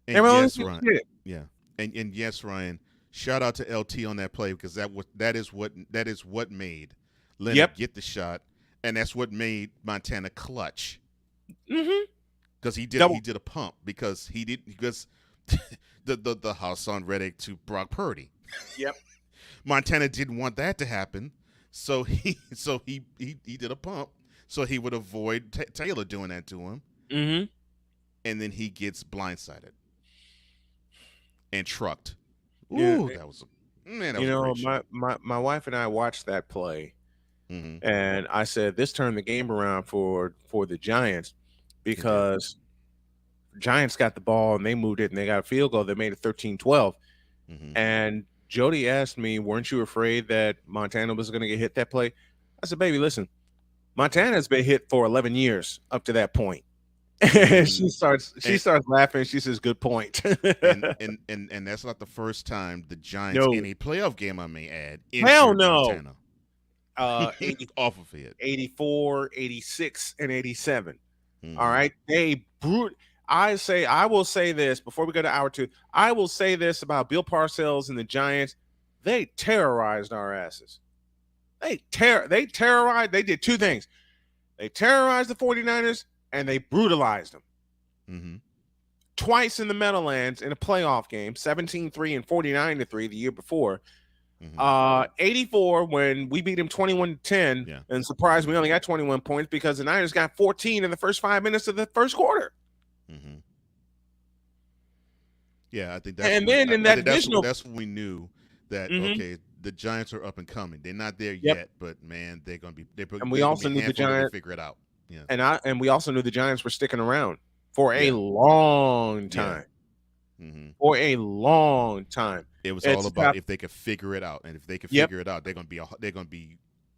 And yes, Ron. Yeah. And yes, Ryan, shout out to LT on that play because that is what made Leonard get the shot, and that's what made Montana clutch. Mm-hmm. Because he did a pump because the Hassan Reddick to Brock Purdy. Yep. Montana didn't want that to happen, so he did a pump so he would avoid Taylor doing that to him. Mm-hmm. And then he gets blindsided and trucked. Ooh, that was a great shot. my wife and I watched that play, and I said this turned the game around for the Giants because Giants got the ball and they moved it and they got a field goal. They made it 13-12. And Jody asked me, "Weren't you afraid that Montana was going to get hit that play?" I said, "Baby, listen, Montana's been hit for 11 years up to that point." And she starts laughing. She says, "Good point." and that's not the first time the Giants in a playoff game, I may add. Hell no. Montana. 80, off of it. 84, 86, and 87. All right. I will say this before we go to hour 2. I will say this about Bill Parcells and the Giants. They terrorized our asses. They terrorized. They did two things. They terrorized the 49ers and they brutalized them. Twice in the Meadowlands in a playoff game, 17-3 and 49-3 the year before. 84 when we beat them 21-10, and surprised we only got 21 points because the Niners got 14 in the first 5 minutes of the first quarter. Yeah, I think that's and then in that divisional, that's when we knew that okay, the Giants are up and coming. They're not there yet, but man, they're gonna be. And we also knew the Giants figure it out. Yeah, and we also knew the Giants were sticking around for a long time. For a long time, it was all about if they could figure it out, and if they could figure it out, they're gonna be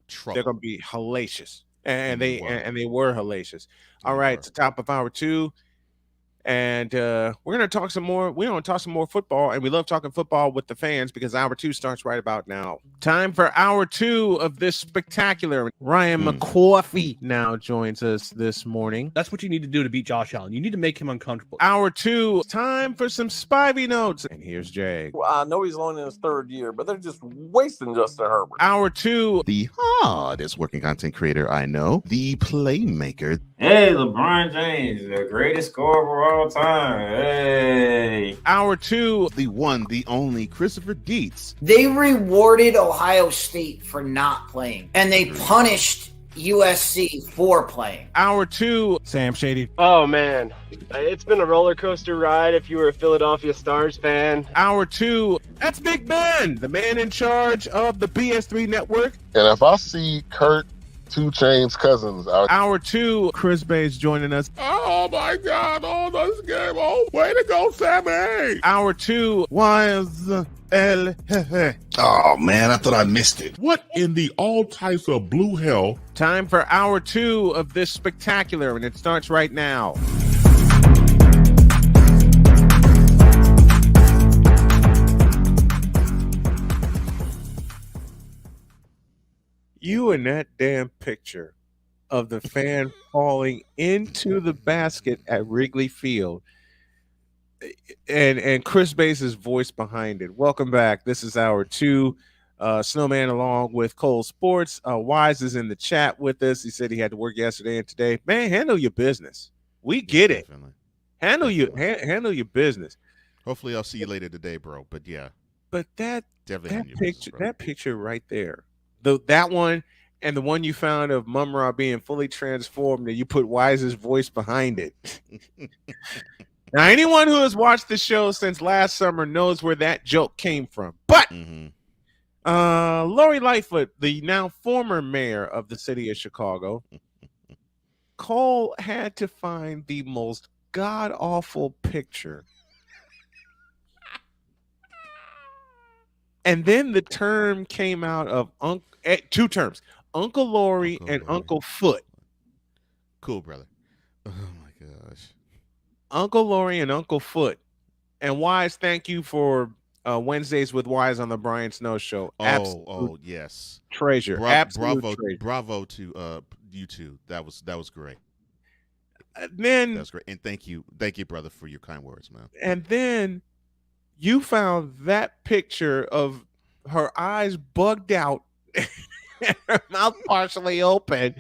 trouble. They're gonna be hellacious, and they were hellacious. All right, it's the top of hour 2. And we're going to talk some more. We want to talk some more football, and we love talking football with the fans because hour 2 starts right about now. Time for hour 2 of this spectacular. Ryan McCoffey now joins us this morning. That's what you need to do to beat Josh Allen. You need to make him uncomfortable. Hour 2, time for some Spivey notes. And here's Jay. Well, I know he's only in his 3rd year, but they're just wasting Justin Herbert. Hour 2, the hardest working content creator I know, the playmaker. Hey, LeBron James, the greatest scorer of all time. Hey. Hour 2, the one, the only Christopher Dietz. They rewarded Ohio State for not playing, and they punished USC for playing. Hour 2, Sam Shady. Oh, man. It's been a roller coaster ride if you were a Philadelphia Stars fan. Hour 2, that's Big Ben, the man in charge of the BS3 network. And if I see Kurt 2 Chainz Cousins out. Hour 2, Chris Bay's joining us. Oh my God! Oh, this game! Oh, way to go, Sammy! Hour 2, YSL. Oh man, I thought I missed it. What in the all types of blue hell? Time for hour 2 of this spectacular, and it starts right now. You and that damn picture of the fan falling into the basket at Wrigley Field and Chris Base's voice behind it. Welcome back. This is hour 2. Snowman along with Cole Sports. Wise is in the chat with us. He said he had to work yesterday and today. Man, handle your business. We get it. Handle your business. Hopefully I'll see you later today, bro. But yeah. But that picture right there. That one and the one you found of Mumra being fully transformed and you put Wise's voice behind it. Now, anyone who has watched the show since last summer knows where that joke came from. But Lori Lightfoot, the now former mayor of the city of Chicago, Cole had to find the most god-awful picture. And then the term came out of 2 terms, Uncle Lori and Uncle Foot. Cool, brother. Oh, my gosh. Uncle Lori and Uncle Foot. And Wise, thank you for Wednesdays with Wise on the Brian Snow Show. Oh, yes. Treasure. Bravo to you two. That was great. Then that's great. And thank you, brother, for your kind words, man. And then you found that picture of her eyes bugged out and her mouth partially open.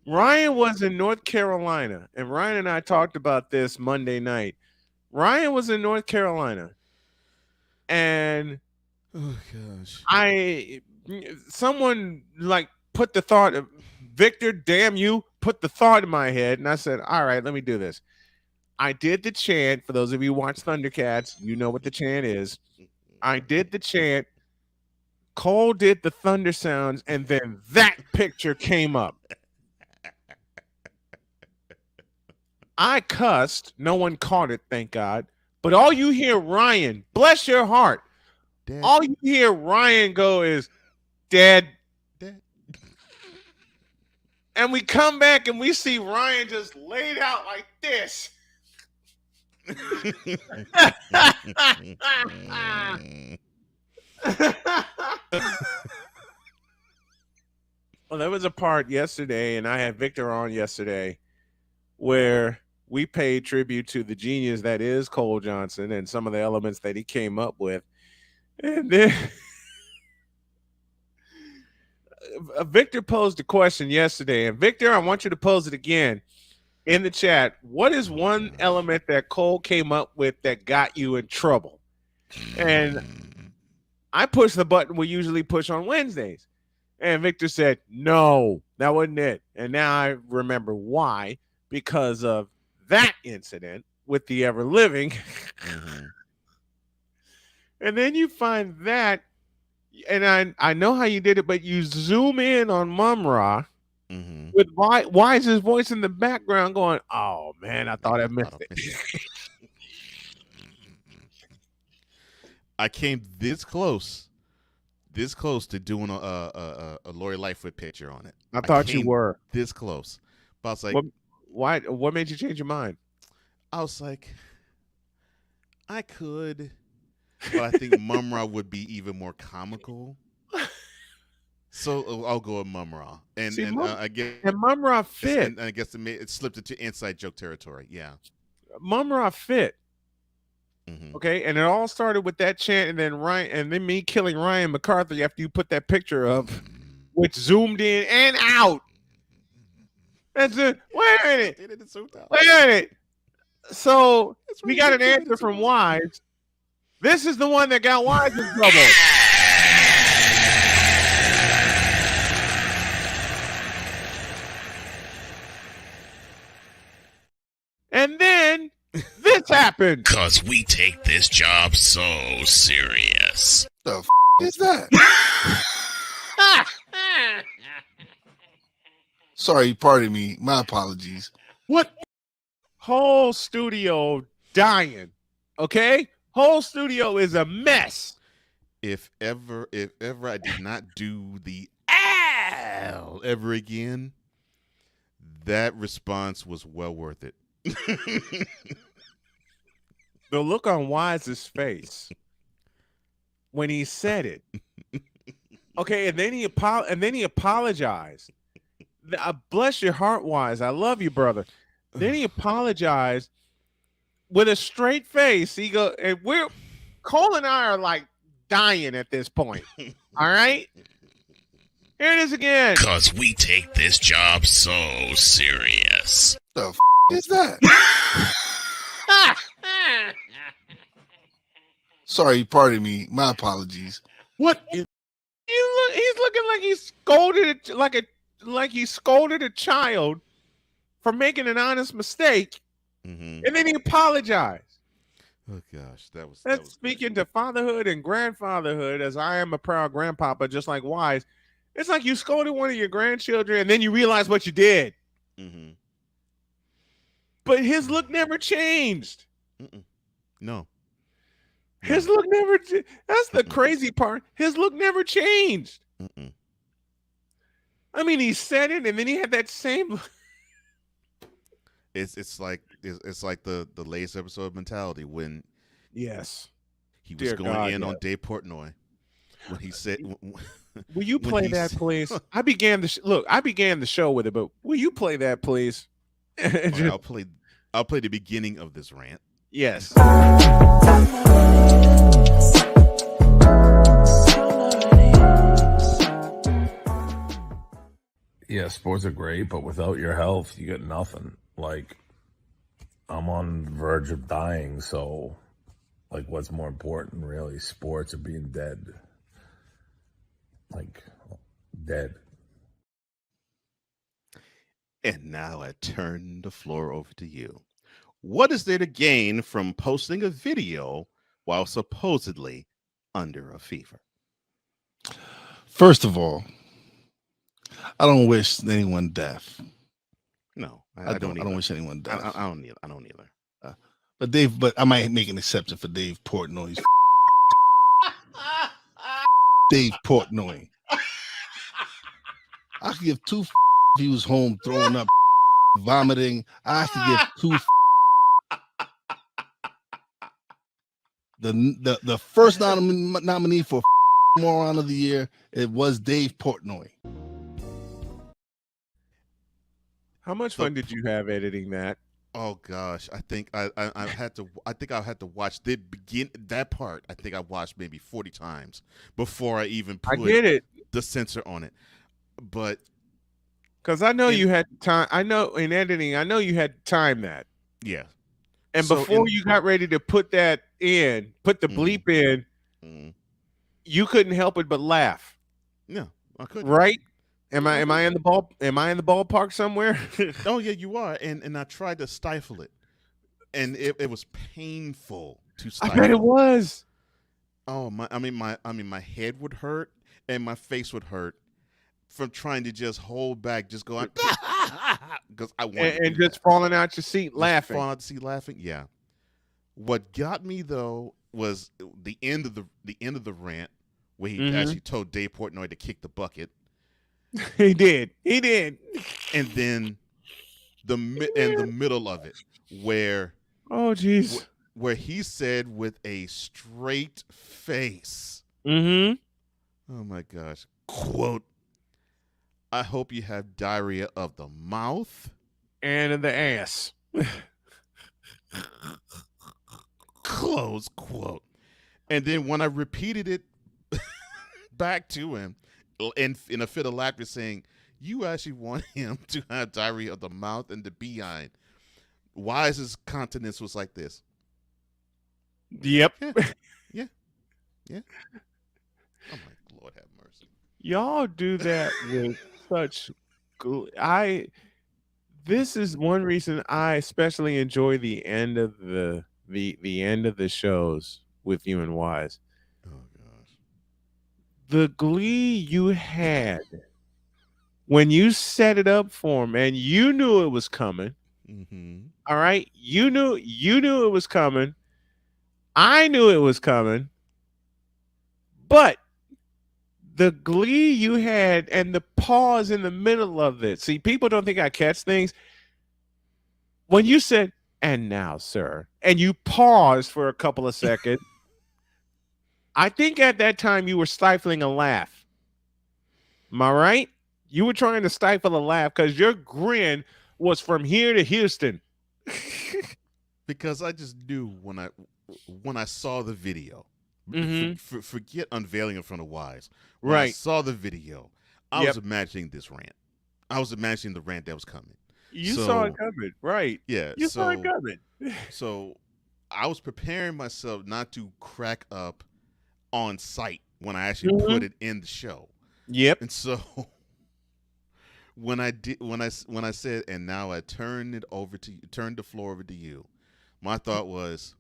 Ryan was in North Carolina, and Ryan and I talked about this Monday night. Ryan was in North Carolina, and oh gosh, someone like put the thought of Victor, damn you, put the thought in my head, and I said, all right, let me do this. I did the chant. For those of you who watch Thundercats, you know what the chant is. I did the chant. Cole did the thunder sounds, and then that picture came up. I cussed. No one caught it, thank God. But all you hear Ryan, bless your heart, Dad. All you hear Ryan go is, Dad. And we come back and we see Ryan just laid out like this. Well, there was a part yesterday, and I had Victor on yesterday, where we paid tribute to the genius that is Cole Johnson and some of the elements that he came up with. And then Victor posed a question yesterday. And Victor, I want you to pose it again in the chat. What is one element that Cole came up with that got you in trouble? And I pushed the button we usually push on Wednesdays. And Victor said, no, that wasn't it. And now I remember why. Because of that incident with the ever living. Mm-hmm. And then you find that, and I know how you did it, but you zoom in on Mum-Ra with Wise's voice in the background going, oh man, I thought I missed it. I came this close to doing a Lori Lightfoot picture on it. I thought you were this close. But I was like, what made you change your mind? I was like, I could, but I think Mum-Ra would be even more comical. So I'll go with Mum-Ra. And I guess Mum-Ra fit. And I guess it slipped into inside joke territory. Yeah. Mum-Ra fit. Mm-hmm. Okay, and it all started with that chant, and then me killing Ryan McCarthy after you put that picture up, which zoomed in and out. That's it. Wait a minute. Wait a minute. So we got an answer from Wise. This is the one that got Wise in trouble. And then this happened. Because we take this job so serious. The f is that? Sorry, pardon me. My apologies. What? Whole studio dying. Okay? Whole studio is a mess. If ever I did not do the ever again, that response was well worth it. The look on Wise's face when he said it. Okay, and then he apologized. Bless your heart, Wise. I love you, brother. Then he apologized with a straight face. He go, and Cole and I are like dying at this point. All right? Here it is again. Because we take this job so serious. The f is that? Sorry, pardon me. My apologies. What? He's looking like he scolded like he scolded a child for making an honest mistake, and then he apologized. Oh gosh, that was speaking to fatherhood and grandfatherhood, as I am a proud grandpapa, just like Wise. It's like you scolded one of your grandchildren, and then you realize what you did. Mm-hmm. But his look never changed. No. His look never. That's the crazy part. His look never changed. I mean, he said it, and then he had that same. It's like the latest episode of Mentality when he was going in on Dave Portnoy when he said. Will you play that, please? I began the show with it, but will you play that, please? I'll play the beginning of this rant. Yes. Yeah, sports are great, but without your health, you get nothing. Like, I'm on the verge of dying, so, like, what's more important, really? Sports or being dead? Like, dead. And now I turn the floor over to you. What is there to gain from posting a video while supposedly under a fever? First of all, I don't wish anyone death. No, I I don't. don't wish anyone death. I don't either. I don't either. But I might make an exception for Dave Portnoy. Dave Portnoy. I could give two if he was home throwing up, vomiting. I could give two. The first nominee for moron of the year, it was Dave Portnoy. How much fun did you have editing that? Oh gosh, I think I had to. I think I had to watch that part. I think I watched maybe 40 times before I even put the censor on it. But because I know you had time. I know in editing, I know you had to time that. Yeah. And before you got ready to put that in, put the bleep in, you couldn't help it but laugh. No, I couldn't. Right? Am I in the ballpark somewhere? Oh yeah, you are. And I tried to stifle it, and it was painful to stifle. I bet it was. Oh my head would hurt and my face would hurt from trying to just hold back, just going because I wanted and just falling out your seat laughing. Falling out the seat laughing. Yeah. What got me though was the end of the rant where he actually told Dave Portnoy to kick the bucket. He did. And then the middle of it where where he said with a straight face, oh my gosh, quote, I hope you have diarrhea of the mouth and of the ass. Close quote. And then when I repeated it back to him in a fit of laughter saying, you actually want him to have diarrhea of the mouth and the behind. Why is his countenance was like this? Yep. Yeah. Oh my Lord have mercy. Y'all do that with such this is one reason I especially enjoy the end of the end of the shows with you and Wise. Oh gosh. The glee you had when you set it up for him and you knew it was coming. All right. You knew it was coming. I knew it was coming. But the glee you had and the pause in the middle of it. See, people don't think I catch things. When you said, and now, sir, and you paused for a couple of seconds, I think at that time you were stifling a laugh. Am I right? You were trying to stifle a laugh because your grin was from here to Houston. Because I just knew when I saw the video. Forget unveiling in front of Wise. When I saw the video, I was imagining this rant. I was imagining the rant that was coming. You saw it coming, right? Yeah, you saw it coming. So I was preparing myself not to crack up on site when I actually put it in the show. Yep. And so when I said, and now I turn the floor over to you, my thought was,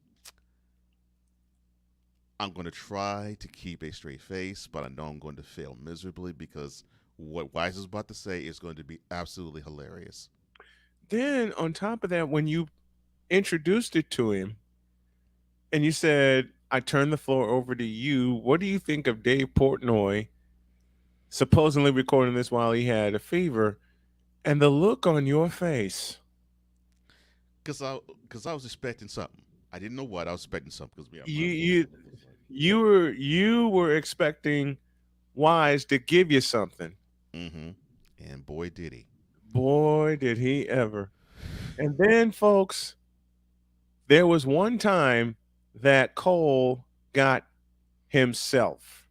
I'm going to try to keep a straight face, but I know I'm going to fail miserably because what Wise is about to say is going to be absolutely hilarious. Then on top of that, when you introduced it to him and you said, I turn the floor over to you, what do you think of Dave Portnoy supposedly recording this while he had a fever and the look on your face? Because I was expecting something. I didn't know what I was expecting something. You were expecting Wise to give you something. And boy, did he. Boy, did he ever. And then, folks, There was one time that Cole got himself.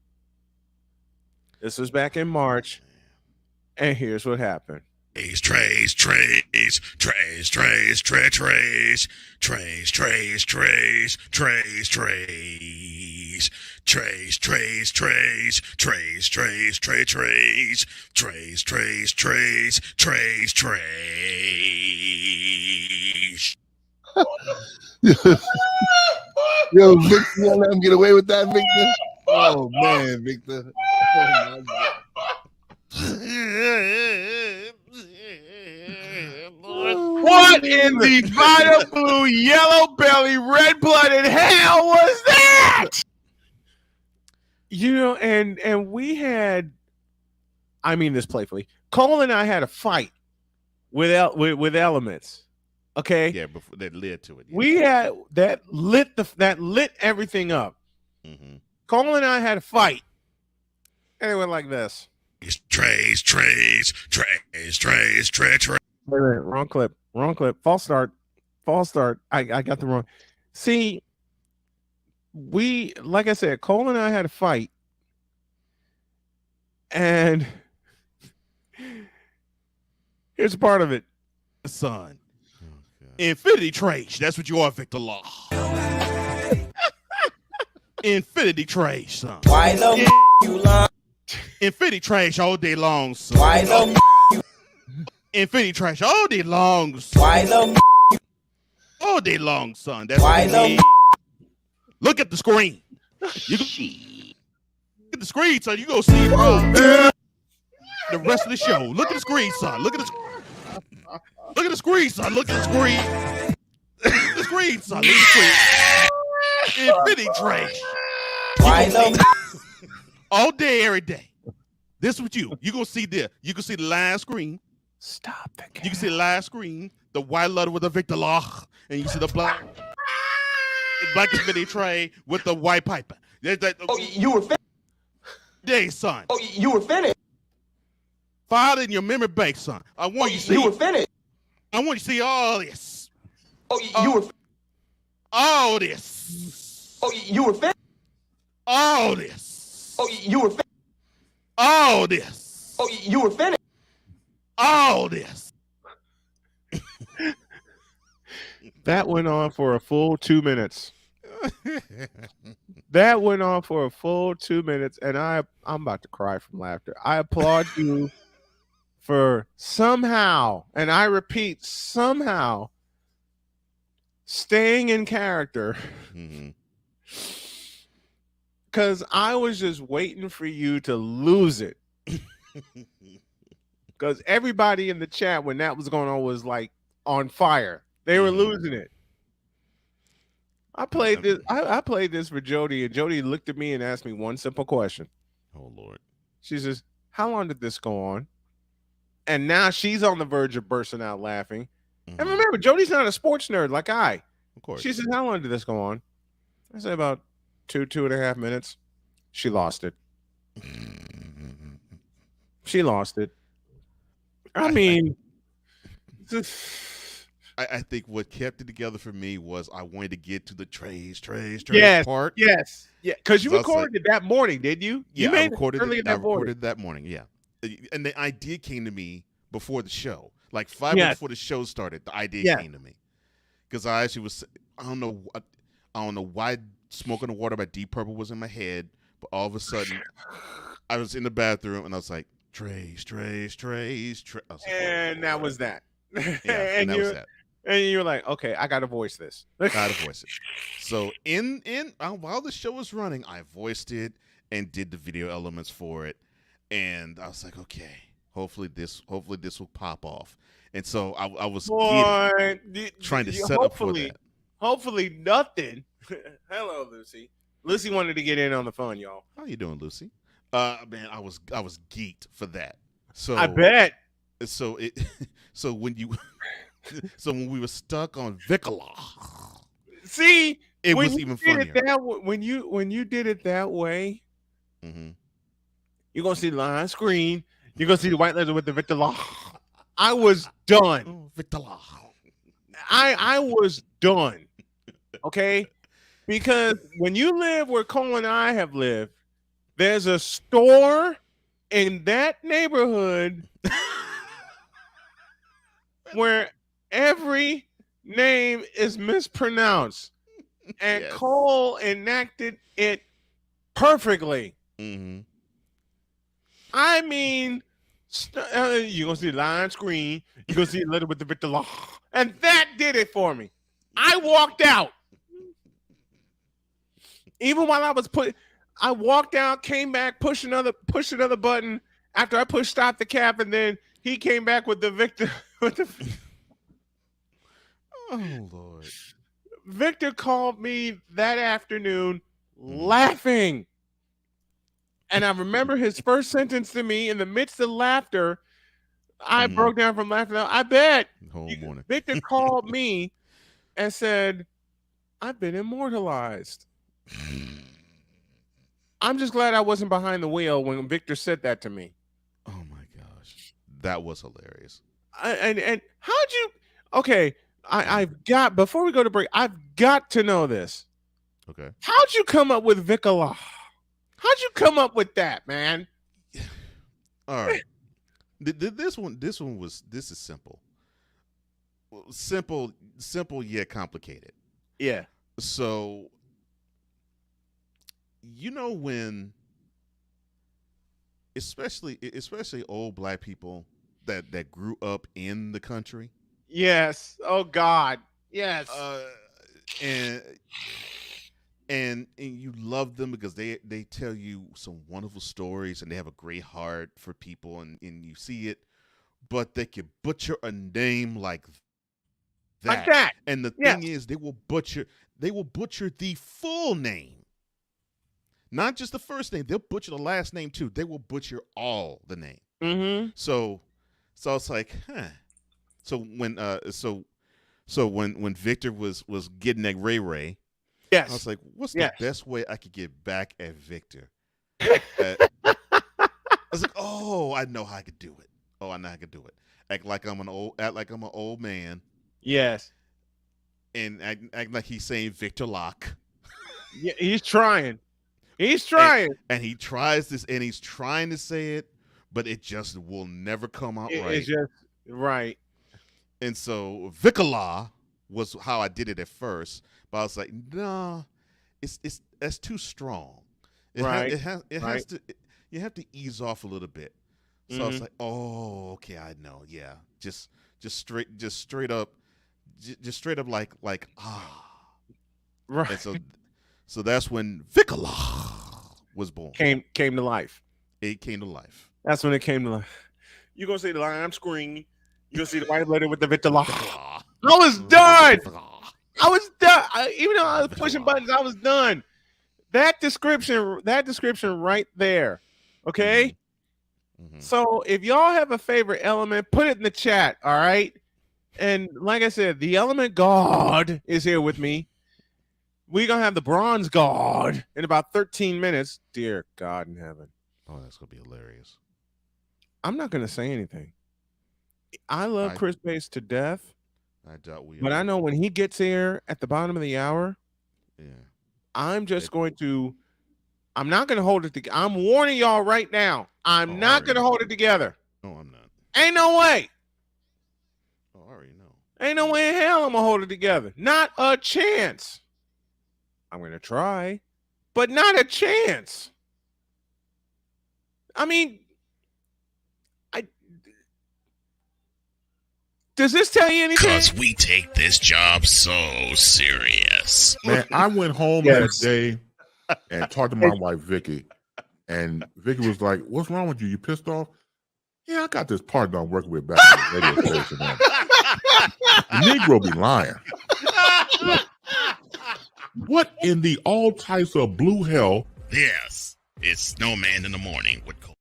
This was back in March, and here's what happened. Trays. Yo, Victor, you let him get away with that, Victor? Oh man, Victor. Oh, my God. What in the fire blue, yellow belly, red blooded hell was that? You know, and we had, I mean this playfully, Cole and I had a fight with elements. Okay. Yeah, before that led to it. Yeah. We had that lit everything up. Mm-hmm. Cole and I had a fight. And it went like this. Trays. Wait, wrong clip. False start. I got the wrong. See, like I said, Cole and I had a fight. And here's part of it. Son. Infinity Trash. That's what you are, Victor Law. Infinity Trash, son. Why the you love? Infinity Trash all day long, son. Why the Infinity Trash all day long, son. Why the all day long, son. That's why the look at the screen. You go, look at the screen, son. You go see the rest of the show. Look at the screen, son. Look at the screen, son. Look at the screen. Look at the screen, son. Look at the screen. Infinity Trash. Why the all day, every day. This is what you gonna see there. You can see the live screen. Stop the camera. You can see the live screen, the white letter with the Victor Law, and you see the black Infinity Tray with the white piper. Oh, you were finished. Day, son. Oh, you were finished. File it in your memory bank, son. I want you to see. You were finished. I want you to see all this. Oh, you were all this. Oh, you were finished. All this. Oh, you were finished. All this. Oh, you were finished. All this. That went on for a full 2 minutes. That went on for a full 2 minutes, and I'm about to cry from laughter. I applaud you for somehow, and I repeat, somehow staying in character. Because I was just waiting for you to lose it. Because everybody in the chat when that was going on was like on fire. They were losing it. I played this. I played this for Jody, and Jody looked at me and asked me one simple question. Oh Lord. She says, "How long did this go on?" And now she's on the verge of bursting out laughing. And remember, Jody's not a sports nerd like I. Of course. She says, "How long did this go on?" I said, "About 2.5 minutes." She lost it. She lost it. I mean, I think what kept it together for me was I wanted to get to the trays yes, part. Yes, yeah, because you So I was recorded it that morning, did you? Yeah, you made I recorded it it that morning. Yeah, and the idea came to me before the show, like 5 minutes before the show started. The idea came to me because I actually was I don't know why Smoke on the Water by Deep Purple was in my head, but all of a sudden I was in the bathroom and I was like trays. And that was that. Yeah, and that was that. And you're like, okay, I gotta voice this. Gotta voice it. So while the show was running, I voiced it and did the video elements for it. And I was like, okay, hopefully this will pop off. And so I was trying to set up for that. Hopefully nothing. Hello, Lucy. Lucy wanted to get in on the fun, y'all. How you doing, Lucy? Man, I was geeked for that. So I bet. So when we were stuck on Vicola, see, it was even funnier. When you did it that way, you're gonna see the line screen. You're gonna see the white letter with the Vicola. I was done. Vicola. I was done. Okay, because when you live where Cole and I have lived, there's a store in that neighborhood where every name is mispronounced, and Cole enacted it perfectly. I mean, you're gonna see the line screen, you're gonna see a letter with the Victor Law, and that did it for me. I walked out. Even while I walked out, came back, pushed another button after I pushed stop the cap, and then he came back with the Victor Oh Lord. Victor called me that afternoon laughing. And I remember his first sentence to me in the midst of laughter. I broke down from laughing. I bet Whole morning. Victor called me and said, I've been immortalized. I'm just glad I wasn't behind the wheel when Victor said that to me. Oh my gosh. That was hilarious. And how'd you, okay, I've got, before we go to break, I've got to know this. Okay. How'd you come up with Vicola? How'd you come up with that, man? All right. This is simple. Simple yet complicated. Yeah. So, you know, when especially old black people that grew up in the country. Yes. Oh God. Yes. And you love them because they tell you some wonderful stories and they have a great heart for people and you see it, but they can butcher a name like that. Like that. And the thing is, they will butcher the full name. Not just the first name. They'll butcher the last name too. They will butcher all the name. Mm-hmm. So it's like, huh. So when Victor was getting at Ray, yes, I was like, what's the best way I could get back at Victor? I was like, oh, I know how I could do it. Oh, I know how I could do it. Act like I'm an old man. Yes. And act like he's saying Victor Locke. Yeah, he's trying. He's trying. And he tries this, and he's trying to say it, but it just will never come out right. It's just right. And so Vicola was how I did it at first, but I was like, no, that's too strong. It has to. You have to ease off a little bit. So I was like, oh, okay, I know, yeah, just straight up like right. And so that's when Vicola was born. Came to life. It came to life. That's when it came to life. You're gonna see the line screen. You're gonna see the white letter with the Victor Law. I was done. Even though I was pushing buttons, I was done. That description right there. Okay. So if y'all have a favorite element, put it in the chat. All right. And like I said, the element God is here with me. We're gonna have the Bronze GAWD in about 13 minutes. Dear God in heaven. Oh, that's gonna be hilarious. I'm not gonna say anything. I love Chris Bass to death. I doubt we. But I know when he gets here at the bottom of the hour, I'm just going to. I'm not going to hold it together. I'm warning y'all right now. I'm not going to hold it together. No, I'm not. Ain't no way. Oh, I already know. Ain't no way in hell I'm going to hold it together. Not a chance. I'm going to try, but not a chance. I mean, does this tell you anything? Because we take this job so serious. Man, I went home that day and talked to my wife, Vicky. And Vicky was like, what's wrong with you? You pissed off? Yeah, I got this partner I'm working with back in the radio station. The Negro be lying. What in the all types of blue hell? Yes, it's Snowman in the morning with Cole.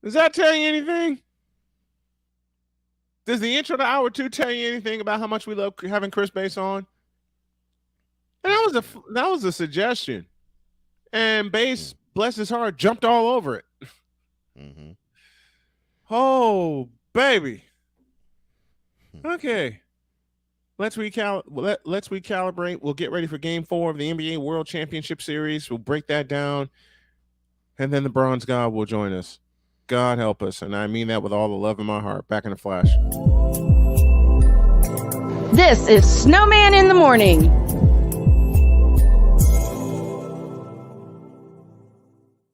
Does that tell you anything? Does the intro to hour 2 tell you anything about how much we love having Chris Bass on? And that was a suggestion. And Bass, bless his heart, jumped all over it. Oh, baby. Okay. let's recalibrate. We'll get ready for Game 4 of the NBA World Championship Series. We'll break that down, and then the Bronze God will join us. God help us, and I mean that with all the love in my heart. Back in a flash. This is Snowman in the Morning.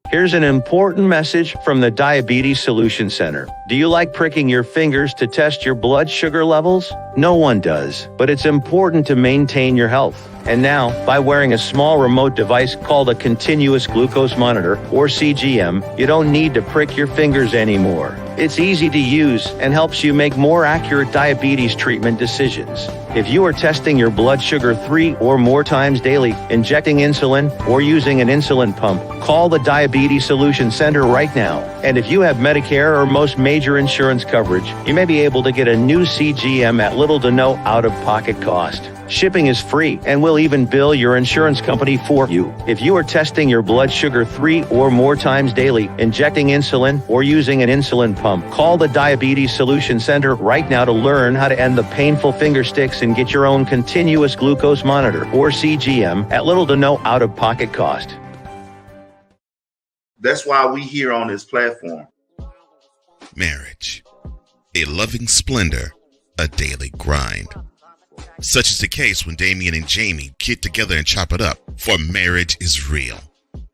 Here's an important message from the Diabetes Solution Center. Do you like pricking your fingers to test your blood sugar levels? No one does, but it's important to maintain your health. And now, by wearing a small remote device called a continuous glucose monitor, or CGM, you don't need to prick your fingers anymore. It's easy to use and helps you make more accurate diabetes treatment decisions. If you are testing your blood sugar 3 or more times daily, injecting insulin, or using an insulin pump, call the Diabetes Solution Center right now. And if you have Medicare or most major insurance coverage, you may be able to get a new CGM at little to no out-of-pocket cost. Shipping is free, and we'll even bill your insurance company for you. If you are testing your blood sugar 3 or more times daily, injecting insulin, or using an insulin pump, call the Diabetes Solution Center right now to learn how to end the painful finger sticks and get your own continuous glucose monitor, or CGM, at little to no out-of-pocket cost. That's why we here on this platform. Marriage, a loving splendor, a daily grind. Such is the case when Damien and Jamie get together and chop it up, for marriage is real.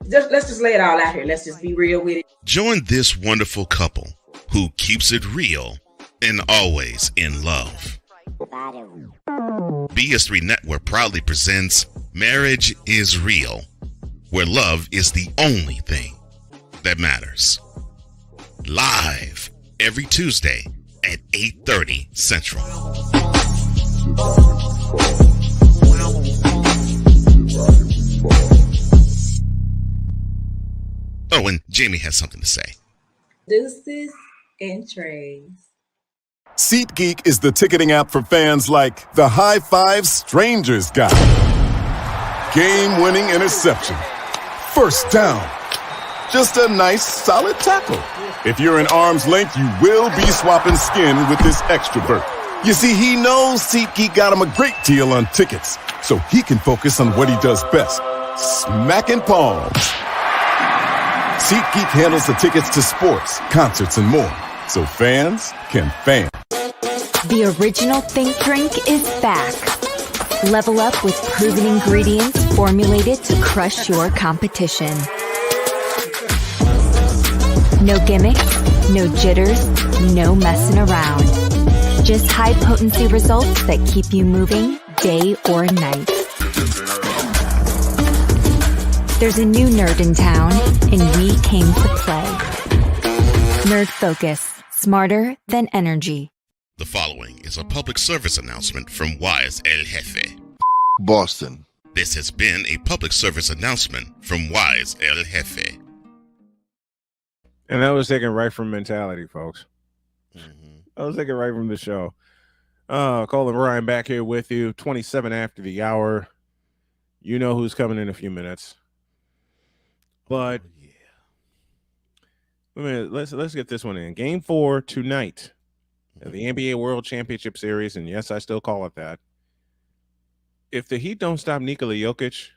Let's just lay it all out here. Let's just be real with it. Join this wonderful couple who keeps it real and always in love. BS3 Network proudly presents Marriage is Real, where love is the only thing that matters. Live every Tuesday at 8:30 Central. Oh, and Jamie has something to say. Deuces and trays. SeatGeek is the ticketing app for fans like the High Five Strangers guy. Game-winning interception. First down. Just a nice, solid tackle. If you're in arm's length, you will be swapping skin with this extrovert. You see, he knows SeatGeek got him a great deal on tickets, so he can focus on what he does best, smacking palms. SeatGeek handles the tickets to sports, concerts, and more, so fans can fan. The original Think Drink is back. Level up with proven ingredients formulated to crush your competition. No gimmicks, no jitters, no messing around. Just high-potency results that keep you moving day or night. There's a new nerd in town, and we came to play. Nerd Focus, smarter than energy. The following is a public service announcement from Wise El Jefe. Boston. This has been a public service announcement from Wise El Jefe. And that was taken right from Mentality, folks. I was taken right from the show. Colin Ryan back here with you, 27 after the hour. You know who's coming in a few minutes. But let's get this one in. Game 4 tonight of the NBA World Championship Series, and yes, I still call it that. If the Heat don't stop Nikola Jokic,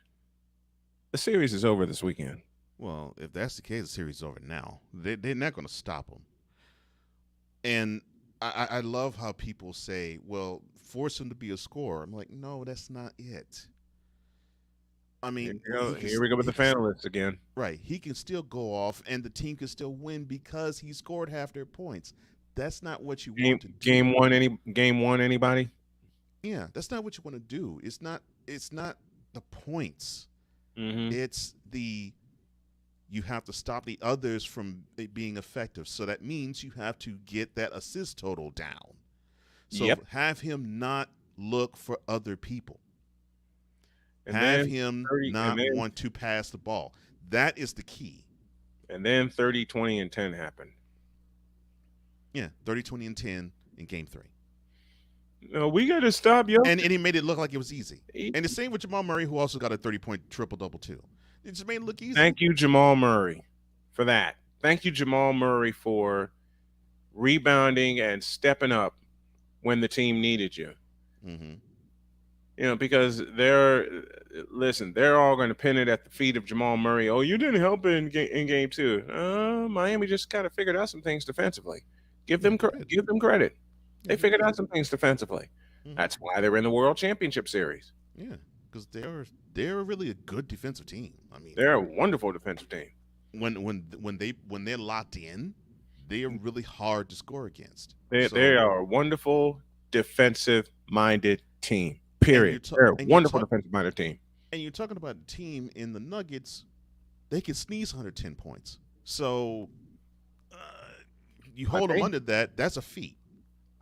the series is over this weekend. Well, if that's the case, the series is over now. They're not going to stop them. And I love how people say, well, force him to be a scorer. I'm like, no, that's not it. I mean, here we go with the finalists again. Right. He can still go off, and the team can still win because he scored half their points. That's not what you want to do. Game one, anybody? Yeah, that's not what you want to do. It's not the points. Mm-hmm. It's you have to stop the others from it being effective. So that means you have to get that assist total down. So have him not look for other people. And have him not want to pass the ball. That is the key. And then 30, 20, and 10 happened. Yeah, 30, 20, and 10 in Game 3. No, we got to stop Jokic. And he made it look like it was easy. And the same with Jamal Murray, who also got a 30-point triple-double too. It just made it look easy. Thank you, Jamal Murray, for that. Thank you, Jamal Murray, for rebounding and stepping up when the team needed you. Mm-hmm. Because they're all going to pin it at the feet of Jamal Murray. Oh, you didn't help in game 2. Miami just kind of figured out some things defensively. Give them credit. They figured out some things defensively. That's why they're in the World Championship Series. Yeah, because they're really a good defensive team. I mean, they're a wonderful defensive team. When they're locked in, they are really hard to score against. They are a wonderful defensive-minded team. Period. They're a wonderful defensive-minded team. And you're talking about a team in the Nuggets, they can sneeze 110 points. So you hold them under that, that's a feat.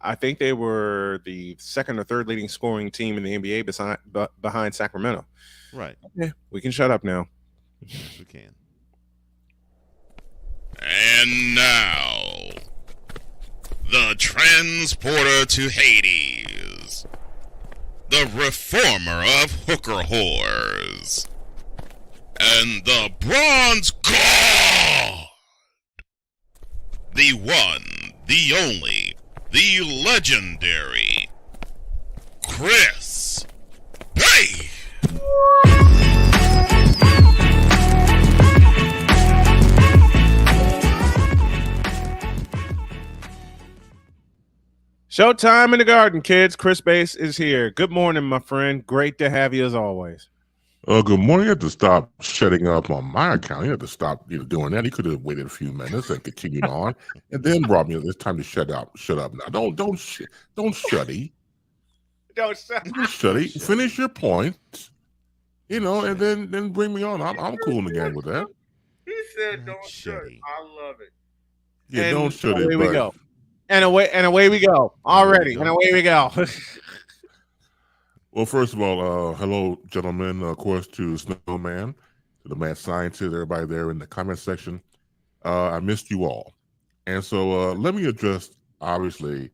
I think they were the second or third leading scoring team in the NBA behind Sacramento. Right. Yeah, we can shut up now. Yes, we can. And now, the transporter to Hades, the reformer of hooker whores, and the Bronze GAWD, the one, the only, the legendary Chris Bay. Showtime in the garden, kids. Chris Bass is here. Good morning, my friend. Great to have you as always. Good morning. You have to stop shutting up on my account. You have to stop doing that. He could have waited a few minutes and continued on, and then brought me. It's time to shut up. Shut up now. Don't shutty. Don't shutty. Finish your point. And then bring me on. I'm cool in the game with that. He said, "Don't shutty." I love it. Yeah, don't shutty. Away we go. And away we go. Already. And away we go. Well, first of all, hello, gentlemen. Of course, to Snowman, to the mad scientist, everybody there in the comment section. I missed you all. And so let me address, obviously,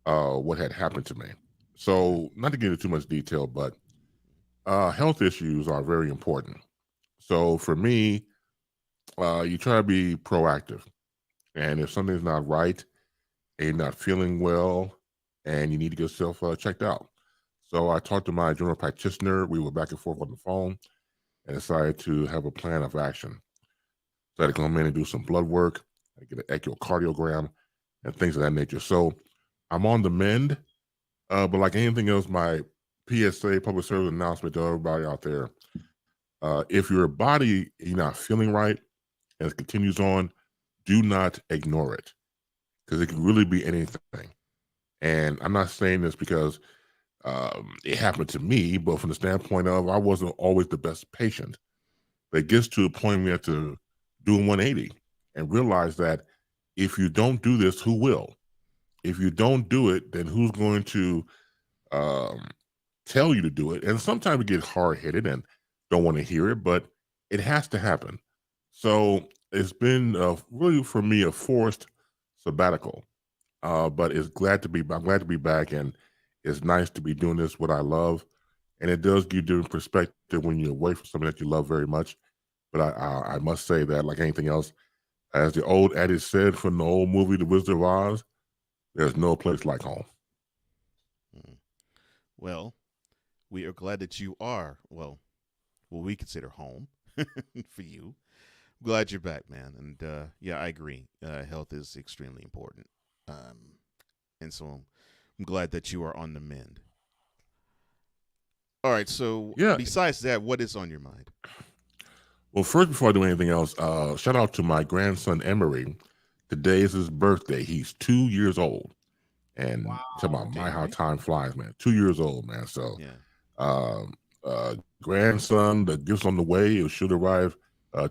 what had happened to me. So not to get into too much detail, but health issues are very important. So for me, you try to be proactive. And if something's not right, and you're not feeling well, and you need to get yourself checked out. So I talked to my general practitioner. We were back and forth on the phone and decided to have a plan of action. So I had to come in and do some blood work, I get an echocardiogram, and things of that nature. So I'm on the mend, but like anything else, my PSA, public service announcement to everybody out there, if your body, you're not feeling right, and it continues on, do not ignore it, because it can really be anything. And I'm not saying this because it happened to me, but from the standpoint of I wasn't always the best patient. But it gets to a point where you have to do a 180 and realize that if you don't do this, who will? If you don't do it, then who's going to tell you to do it? And sometimes you get hard-headed and don't want to hear it, but it has to happen. So it's been really, for me, a forced sabbatical. But I'm glad to be back, and it's nice to be doing this, what I love. And it does give you different perspective when you're away from something that you love very much. But I must say that, like anything else, as the old adage said from the old movie, The Wizard of Oz, there's no place like home. Well, we are glad that you are, what we consider home for you. Glad you're back, man. And yeah, I agree. Health is extremely important. And so I'm glad that you are on the mend. All right. So besides that, what is on your mind? Well, first, before I do anything else, shout out to my grandson, Emery. Today is his birthday. He's 2 years old. And talk about how time flies, man. 2 years old, man. So grandson, the gifts on the way. It should arrive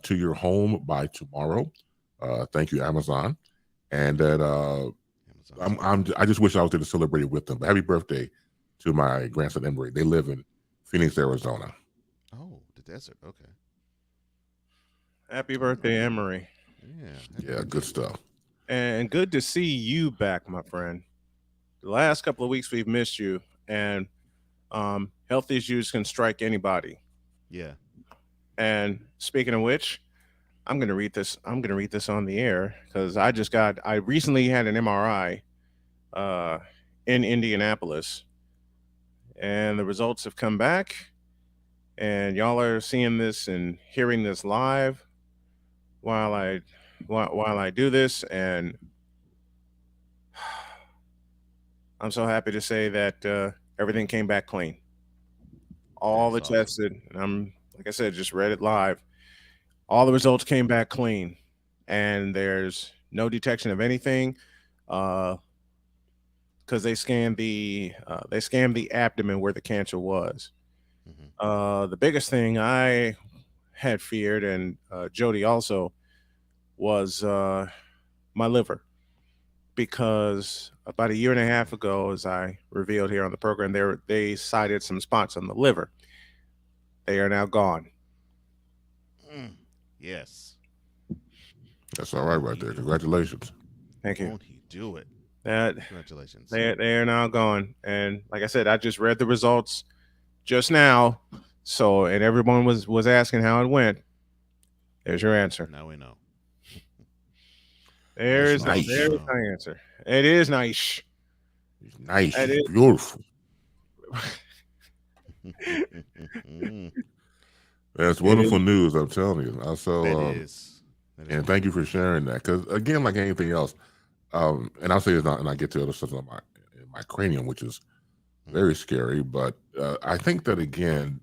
to your home by tomorrow. Thank you, Amazon. And that I just wish I was there to celebrate it with them. But happy birthday to my grandson Emery. They live in Phoenix, Arizona. Oh, the desert. Okay. Happy birthday, Emery. Yeah, good stuff. And good to see you back, my friend. The last couple of weeks we've missed you, and health issues can strike anybody. Yeah. And speaking of which, I'm gonna read this on the air because I recently had an MRI in Indianapolis, and the results have come back, and y'all are seeing this and hearing this live while I do this, and I'm so happy to say that everything came back clean. All the tests that like I said, just read it live. All the results came back clean, and there's no detection of anything because they scanned the abdomen where the cancer was. The biggest thing I had feared, and Jody also, was my liver, because about a year and a half ago, as I revealed here on the program, they cited some spots on the liver. They are now gone. Yes. That's all right there. Congratulations. Thank you. Won't he do it? Congratulations. They are now gone. And like I said, I just read the results just now. So, and everyone was asking how it went. There's your answer. Now we know. There's my answer. It is nice. It's nice. It It's beautiful. That's wonderful news, I'm telling you. And thank you for sharing that. Because again, like anything else, and I'll say it's not, and I get to other stuff in my cranium, which is very scary. But I think that again,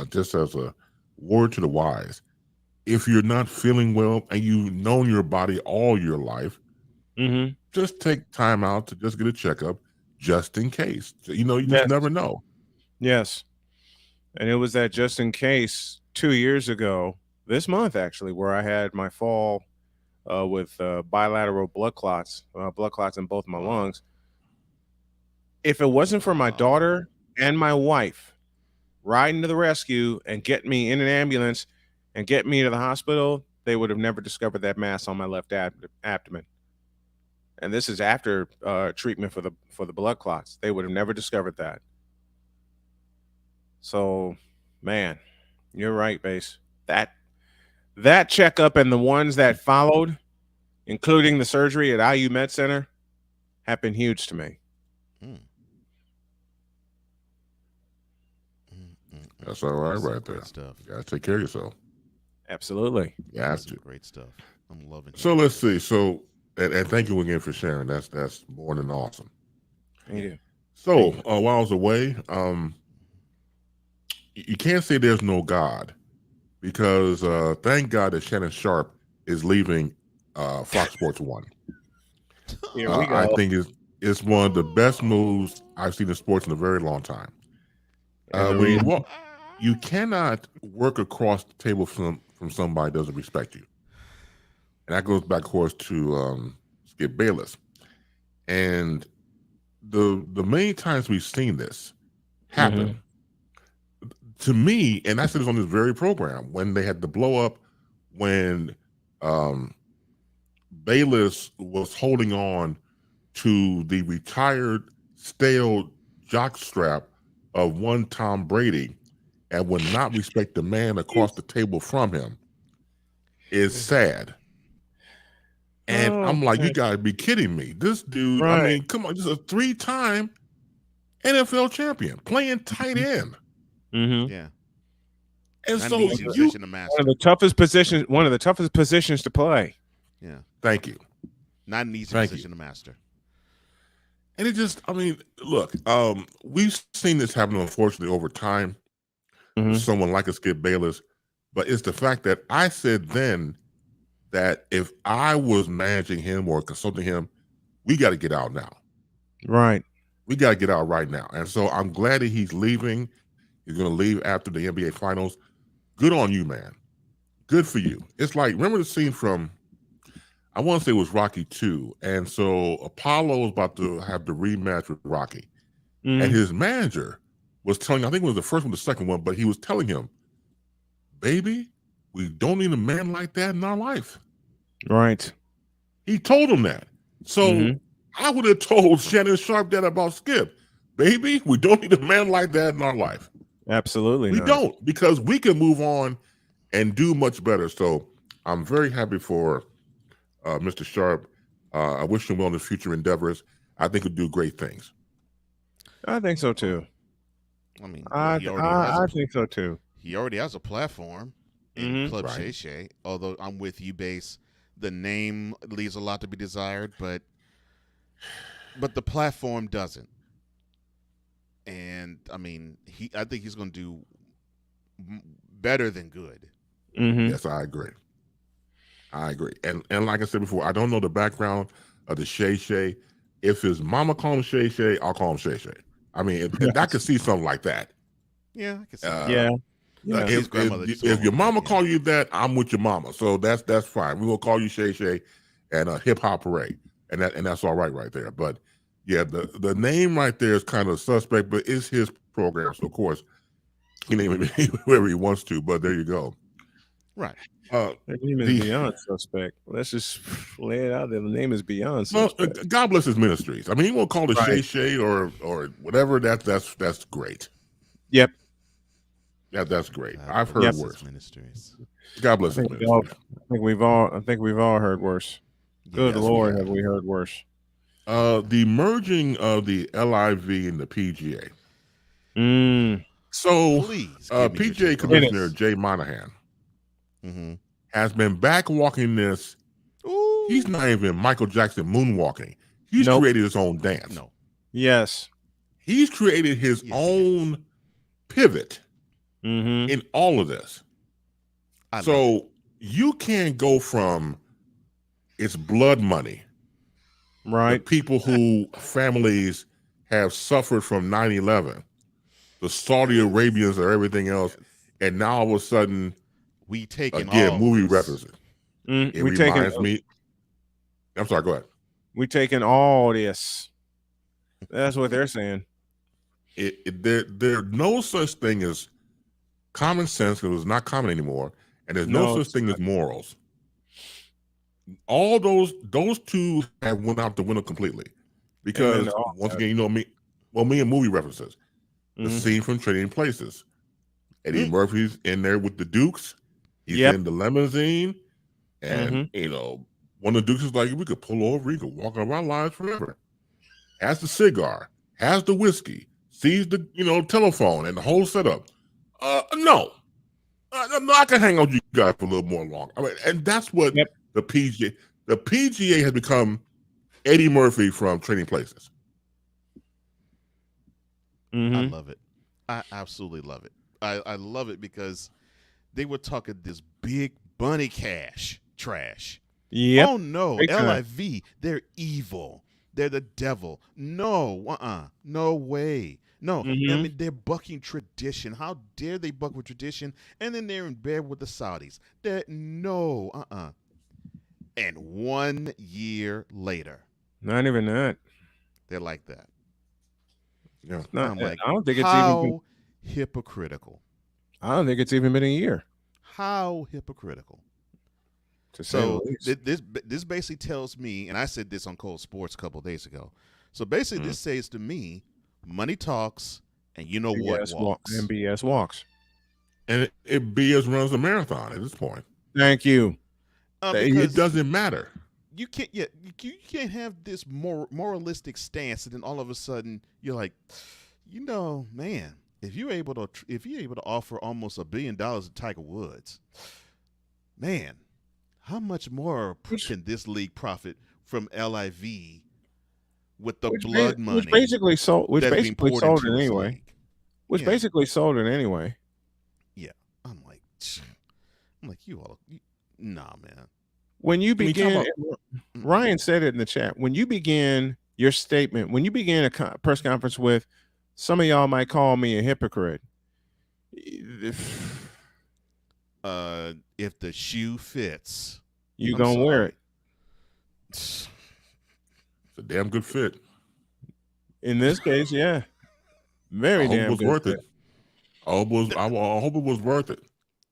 just as a word to the wise, if you're not feeling well and you've known your body all your life, just take time out to just get a checkup, just in case. You just never know. Yes. And it was that just in case 2 years ago, this month actually, where I had my fall with bilateral blood clots in both my lungs. If it wasn't for my daughter and my wife riding to the rescue and getting me in an ambulance and get me to the hospital, they would have never discovered that mass on my left abdomen. And this is after treatment for the blood clots. They would have never discovered that. So, man, you're right, Base. That checkup and the ones that followed, including the surgery at IU Med Center, have been huge to me. That's all right there. Stuff. You gotta take care of yourself. Absolutely. That's great stuff. I'm loving it. So let's see. So and thank you again for sharing. That's more than awesome. Thank you. So while I was away, you can't say there's no God, because thank God that Shannon Sharp is leaving Fox Sports 1. Here we go. I think it's one of the best moves I've seen in sports in a very long time. You cannot work across the table from somebody who doesn't respect you. And that goes back, of course, to Skip Bayless. And the many times we've seen this happen, to me, and I said this on this very program, when they had the blow up, when Bayless was holding on to the retired, stale jockstrap of one Tom Brady and would not respect the man across the table from him, is sad. And I'm like, you gotta be kidding me. This dude, I mean, come on, just a 3-time NFL champion playing tight end. Yeah. And Not so an easy position to master. One of the toughest positions to play. Yeah. Thank you. Not an easy position to master. And it just, I mean, look, we've seen this happen, unfortunately, over time with someone like a Skip Bayless, but it's the fact that I said then that if I was managing him or consulting him, we got to get out now. Right. We got to get out right now. And so I'm glad that he's leaving. He's going to leave after the NBA Finals. Good on you, man. Good for you. It's like, remember the scene from, I want to say it was Rocky 2. And so Apollo was about to have the rematch with Rocky. And his manager was telling, I think it was the first one, the second one, but he was telling him, baby, we don't need a man like that in our life. Right. He told him that. So I would have told Shannon Sharp that about Skip. Baby, we don't need a man like that in our life. Absolutely We not. don't, because we can move on and do much better. So I'm very happy for Mr. Sharp. I wish him well in his future endeavors. I think he'll do great things. I think so too. I mean, I think so too. He already has a platform in Club Right. Shay Shay. Although I'm with you, Base. The name leaves a lot to be desired, but the platform doesn't. And I mean, I think he's going to do better than good. Yes, I agree. And like I said before, I don't know the background of the Shay Shay. If his mama call him Shay Shay, I'll call him Shay Shay. I mean, I could see something like that. Yeah, I can see that. If your mama call you that, I'm with your mama. So that's fine. We're gonna call you Shay Shay and a hip hop parade. And that's all right there. But yeah, the name right there is kind of suspect, but it's his program. So of course he name it whoever he wants to, but there you go. Right. The name is beyond suspect. Let's just lay it out there. The name is beyond suspect. Well, God bless his ministries. I mean, he won't call it Shay Shay or whatever. That's great. Yep. Yeah, that's great. I've heard worse. Ministries. God bless his ministries. I think we've all heard worse. Good Lord, have we heard worse? The merging of the LIV and the PGA. So, PGA Commissioner Jay Monahan has been backwalking this. Ooh. He's not even Michael Jackson moonwalking. He's created his own dance. Yes. He's created his own pivot in all of this. So you can't go from it's blood money. Right. People who families have suffered from 9/11, the Saudi Arabians or everything else, and now all of a sudden we take movie references. It reminds me. I'm sorry. Go ahead. We taking all this. That's what they're saying. There's no such thing as common sense because it's not common anymore, and there's no such thing as morals. All those two have went out the window completely because once again, me and movie references. The scene from Trading Places. Eddie Murphy's in there with the Dukes. He's in the limousine, and one of the Dukes is like, we could pull over, we could walk our lives forever. Has the cigar, has the whiskey, sees the telephone and the whole setup. No, I can hang on you guys for a little more long. I mean, and that's what the PGA has become. Eddie Murphy from Trading Places. I love it. I absolutely love it. I love it because they were talking this big bunny cash trash. Yep. Oh no, LIV, they're evil. They're the devil. No, no way. No, I mean, they're bucking tradition. How dare they buck with tradition? And then they're in bed with the Saudis. And 1 year later, not even that. They're like that. Yeah, I'm like, I don't think it's how hypocritical. I don't think it's even been a year. How hypocritical. So this basically tells me, and I said this on Cold Sports a couple of days ago. So basically, this says to me, money talks, and you know what walks. And BS walks. And it BS runs a marathon at this point. Thank you. It doesn't matter. You can't. Yeah, you can't have this moralistic stance, and then all of a sudden you're like, man, if you're able to offer almost $1 billion to Tiger Woods, man, how much more can this league profit from LIV with the blood money? Which basically sold it anyway. Basically sold it anyway. Yeah, I'm like you all. Nah, man. When you begin, Ryan said it in the chat. When you begin your statement, when you begin a press conference with, some of y'all might call me a hypocrite. If the shoe fits, you gonna wear it. It's a damn good fit. In this case, yeah, very damn good. Worth it. I hope it was worth it.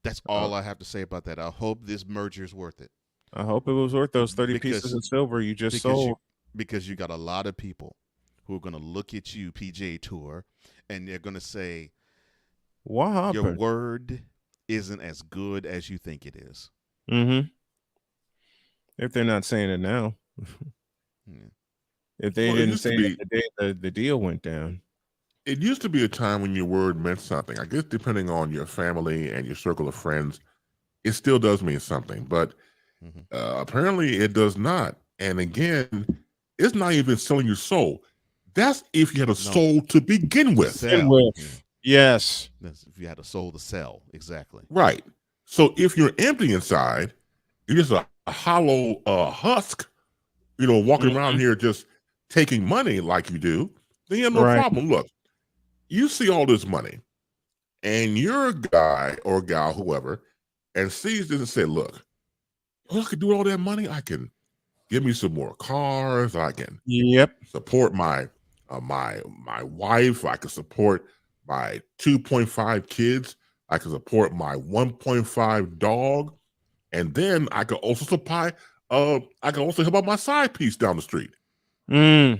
That's all I have to say about that. I hope this merger is worth it. I hope it was worth those 30 pieces of silver you just sold. Because you got a lot of people who are going to look at you, PGA Tour, and they're going to say, what happened? Your word isn't as good as you think it is. If they're not saying it now. If they didn't say it the day the deal went down. It used to be a time when your word meant something. I guess depending on your family and your circle of friends, it still does mean something. But apparently it does not. And again, it's not even selling your soul. That's if you had a soul to begin with. Sell. Yes. That's if you had a soul to sell. Exactly. Right. So if you're empty inside, you're just a hollow husk, walking around here just taking money like you do, then you have no problem. Look, you see all this money, and you're a guy or gal, whoever, and sees this and say, look, I can do all that money. I can give me some more cars. I can support my my wife. I can support my 2.5 kids. I can support my 1.5 dog. And then I can also supply, I can also help out my side piece down the street. I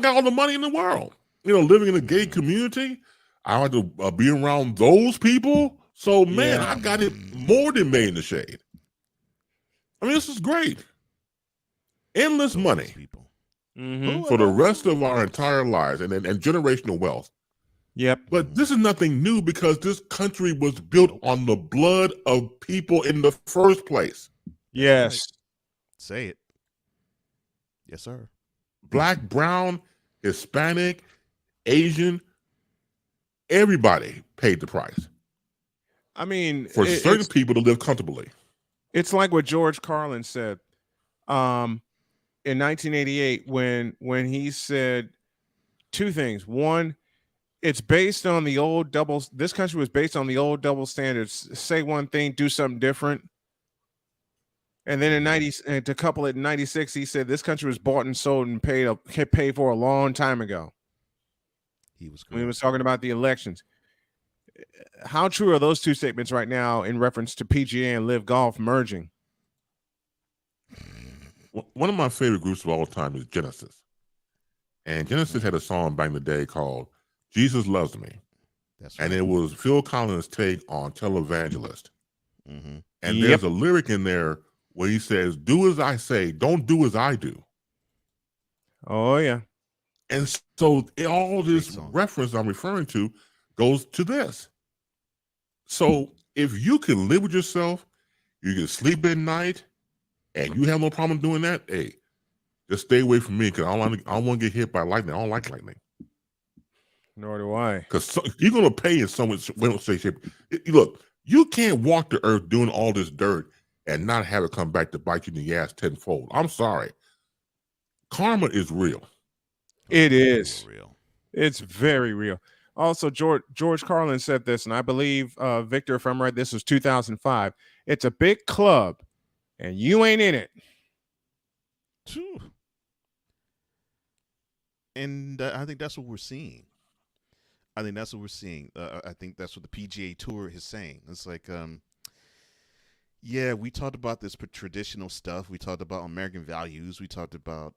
got all the money in the world. Living in a gay community, I had to be around those people. So, man, I got it more than made in the shade. I mean, this is great. Endless money for the rest of our entire lives and generational wealth. Yep. But this is nothing new because this country was built on the blood of people in the first place. Yes. Right. Say it. Yes, sir. Black, brown, Hispanic, Asian, everybody paid the price. I mean, for certain people to live comfortably. It's like what George Carlin said in 1988 when he said two things. One, it's based on the old doubles. This country was based on the old double standards. Say one thing, do something different. And then to couple it in 96, he said this country was bought and sold and paid for a long time ago. When he was talking about the elections. How true are those two statements right now in reference to PGA and Live Golf merging? One of my favorite groups of all time is Genesis. And Genesis had a song back in the day called Jesus Loves Me. And it was Phil Collins' take on Televangelist. And there's a lyric in there where he says, do as I say, don't do as I do. Oh, yeah. And so all this reference I'm referring to goes to this. So if you can live with yourself, you can sleep at night, and you have no problem doing that, hey, just stay away from me because I don't want to get hit by lightning. I don't like lightning. Nor do I. Because you're going to pay in some way, shape. Look, you can't walk the earth doing all this dirt and not have it come back to bite you in the ass tenfold. I'm sorry. Karma is real. It is. Real. It's very real. Also, George Carlin said this, and I believe, Victor, if I'm right, this was 2005. It's a big club, and you ain't in it. And I think that's what we're seeing. I think that's what the PGA Tour is saying. It's like, yeah, we talked about this traditional stuff. We talked about American values. We talked about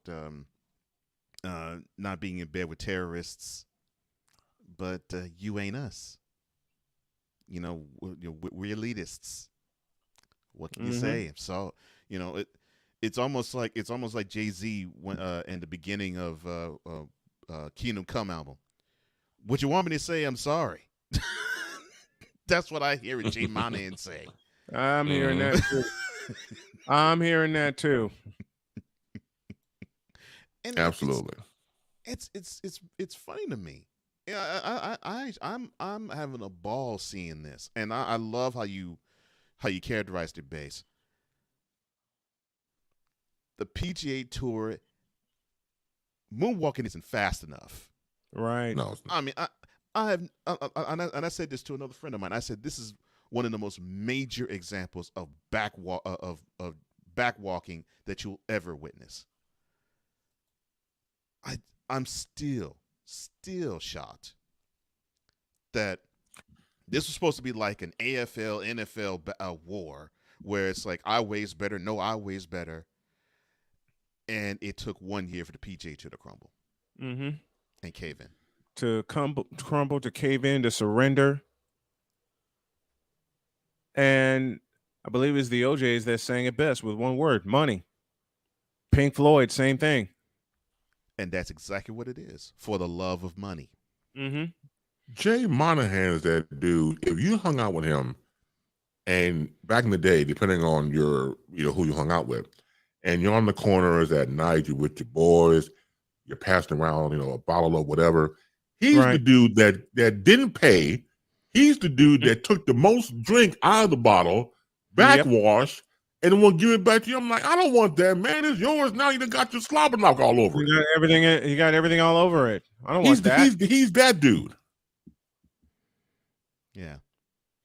not being in bed with terrorists. But you ain't us. We're elitists. What can you say? So it's almost like Jay-Z when in the beginning of Kingdom Come album. What you want me to say? I'm sorry. That's what I hear Jay Monahan say. I'm hearing that too. I'm hearing that too. And absolutely. It's funny to me. Yeah, I'm having a ball seeing this, and I love how you characterized it, Base. The PGA Tour moonwalking isn't fast enough, right? No, I mean, I said this to another friend of mine. I said this is one of the most major examples of backwalking that you'll ever witness. I'm still shocked that this was supposed to be like an AFL, NFL war where it's like I weighs better, no, I weighs better. And it took 1 year for the PGA to crumble and cave in. To crumble, to cave in, to surrender. And I believe it's the OJs that sang it best with one word, money. Pink Floyd, same thing. And that's exactly what it is, for the love of money. Mm-hmm. Jay Monahan is that dude. If you hung out with him, and back in the day, depending on who you hung out with, and you're on the corners at night, you're with your boys, you're passing around, a bottle of whatever. He's the dude that didn't pay. He's the dude that took the most drink out of the bottle, backwash, and then will give it back to you. I'm like, I don't want that, man. It's yours now. You done got your slobber knock all over it. You got everything all over it. I don't want that. He's that dude. Yeah.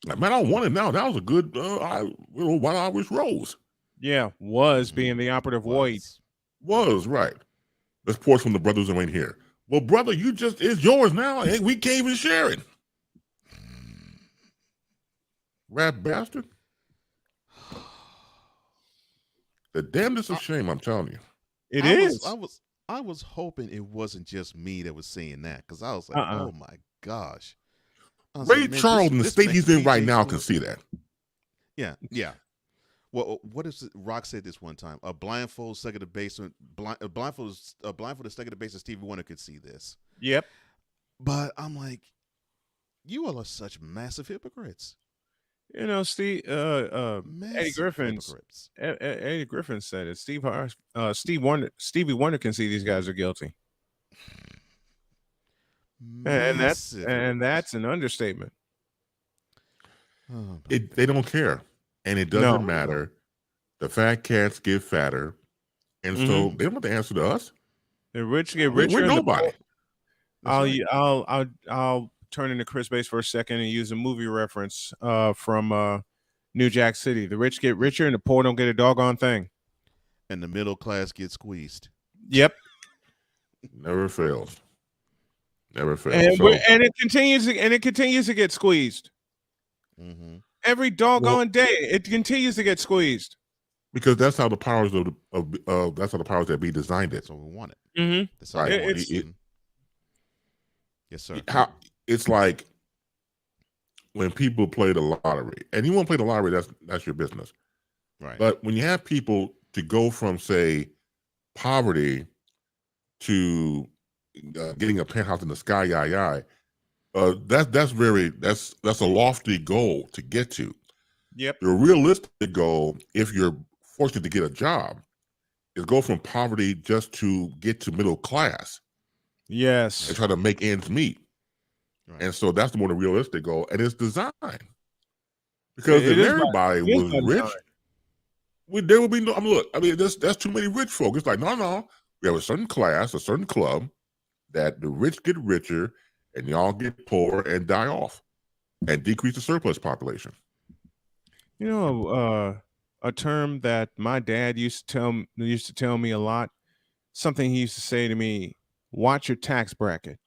Like, man, I don't want it now. That was a good White Irish Rose. Yeah, was being the operative word. Was, right. Let's pour from the brothers who ain't here. Well, brother, it's yours now. Hey, we can't even share it. Rap bastard. The damnedest of shame, I'm telling you. It is. I was hoping it wasn't just me that was saying that, because I was like, oh my gosh. Ray Charles in the state he's in right now can see that. Yeah, yeah. Well, what is it? Rock said this one time? A blindfold second to baseman, blindfolded second to baseman Stevie Wonder could see this. Yep. But I'm like, you all are such massive hypocrites. Steve, Eddie Griffin said it. Stevie Wonder can see these guys are guilty. And that's an understatement. They don't care, and it doesn't matter. The fat cats get fatter, and so they don't have to answer to us. The rich get richer. We're nobody. I'll turn into Chris Bates for a second and use a movie reference from New Jack City. The rich get richer, and the poor don't get a doggone thing. And the middle class gets squeezed. Yep. Never fails. Never fails. And it continues to get squeezed. Mm-hmm. Every doggone day, it continues to get squeezed. Because that's how the powers that's how the powers that be designed it. So we want it. Mm-hmm. That's how we want it. Yes, sir. It's like when people play the lottery, and you want to play the lottery, that's your business. Right. But when you have people to go from, say, poverty to getting a penthouse in the sky, that's a lofty goal to get to. Yep. The realistic goal, if you're fortunate to get a job, is go from poverty just to get to middle class. Yes. And try to make ends meet. Right. And so that's the more realistic goal, and it's designed. Because if everybody was rich, there would be no. That's too many rich folk. It's like, no. We have a certain class, a certain club, that the rich get richer, and y'all get poor and die off, and decrease the surplus population. A term that my dad used to tell me a lot. Something he used to say to me: "Watch your tax bracket."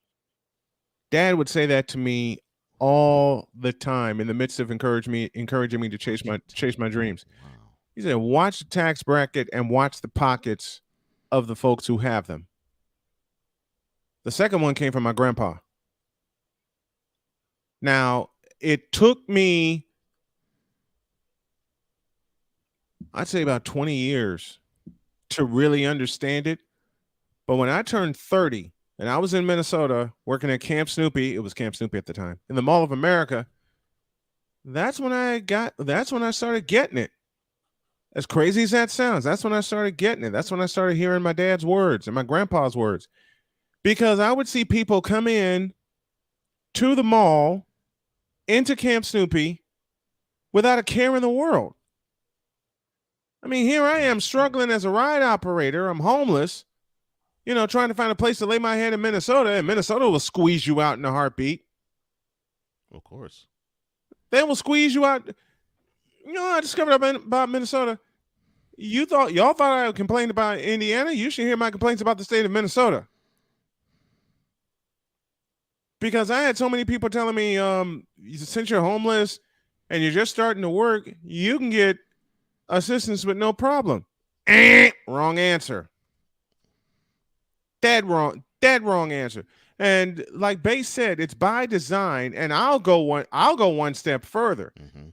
Dad would say that to me all the time in the midst of encouraging me to chase my dreams. He said, "Watch the tax bracket and watch the pockets of the folks who have them." The second one came from my grandpa. Now, it took me, I'd say, about 20 years to really understand it. But when I turned 30 and I was in Minnesota working at Camp Snoopy, it was Camp Snoopy at the time, in the Mall of America, that's when I started getting it. As crazy as that sounds, that's when I started getting it. That's when I started hearing my dad's words and my grandpa's words. Because I would see people come in to the mall, into Camp Snoopy, without a care in the world. I mean, here I am struggling as a ride operator. I'm homeless, trying to find a place to lay my head in Minnesota, and Minnesota will squeeze you out in a heartbeat. Of course. They will squeeze you out. I discovered about Minnesota. Y'all thought I complained about Indiana? You should hear my complaints about the state of Minnesota. Because I had so many people telling me, since you're homeless and you're just starting to work, you can get assistance with no problem. Wrong answer. Dead wrong answer. And like Bass said, it's by design, and I'll go one step further. Mm-hmm.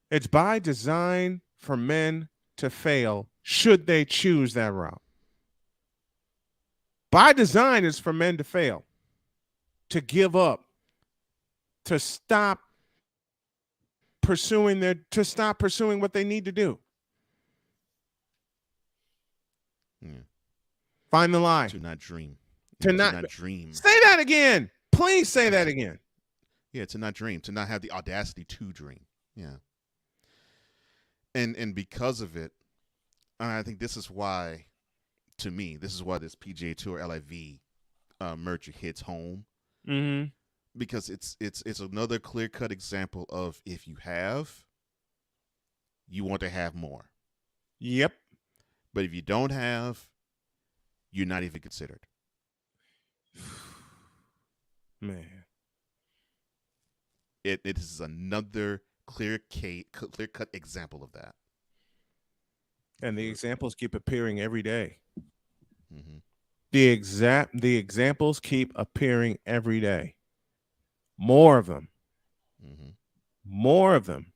It's by design for men to fail should they choose that route. By design, it's for men to fail. to give up, to stop pursuing what they need to do. Find the lie. To not dream. To not dream. Say that again. Please say that again. Yeah, to not dream, to not have the audacity to dream. Yeah. And because of it, I think this is why, to me, this PGA Tour LIV merger hits home. Mm-hmm. Because it's another clear-cut example of if you have, you want to have more. Yep. But if you don't have, you're not even considered. Man. It is another clear-cut example of that. And the examples keep appearing every day. Mm-hmm. The examples keep appearing every day. More of them. Mm-hmm. More of them.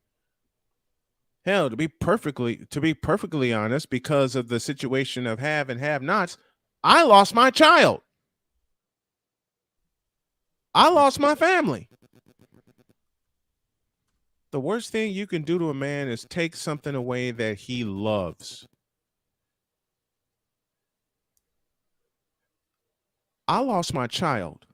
Hell, to be perfectly honest, because of the situation of have and have-nots, I lost my child. I lost my family. The worst thing you can do to a man is take something away that he loves. I lost my child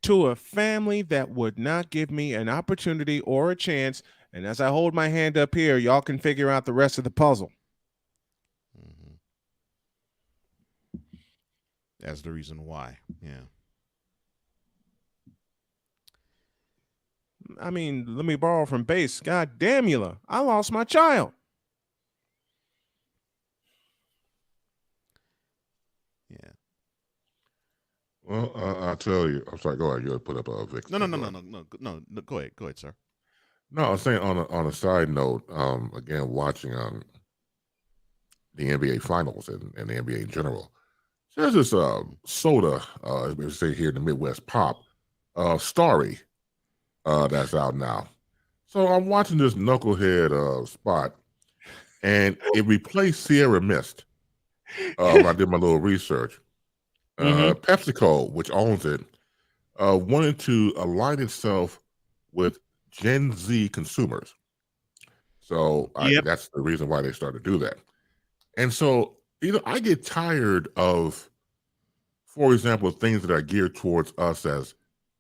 to a family that would not give me an opportunity or a chance. And as I hold my hand up here, y'all can figure out the rest of the puzzle. Mm-hmm. That's the reason why. Yeah. I mean, let me borrow from base. God damn you, I lost my child. Yeah. Well, I'll tell you. I'm sorry. Go ahead. You put up a Vic. No. Go ahead, sir. No, I was saying on a side note. Again, watching the NBA Finals and the NBA in general. There's this soda, as we say here in the Midwest, pop, Starry, that's out now. So I'm watching this knucklehead spot, and it replaced Sierra Mist. When I did my little research. PepsiCo, which owns it, wanted to align itself with Gen Z consumers. So that's the reason why they started to do that. And so, I get tired of, for example, things that are geared towards us as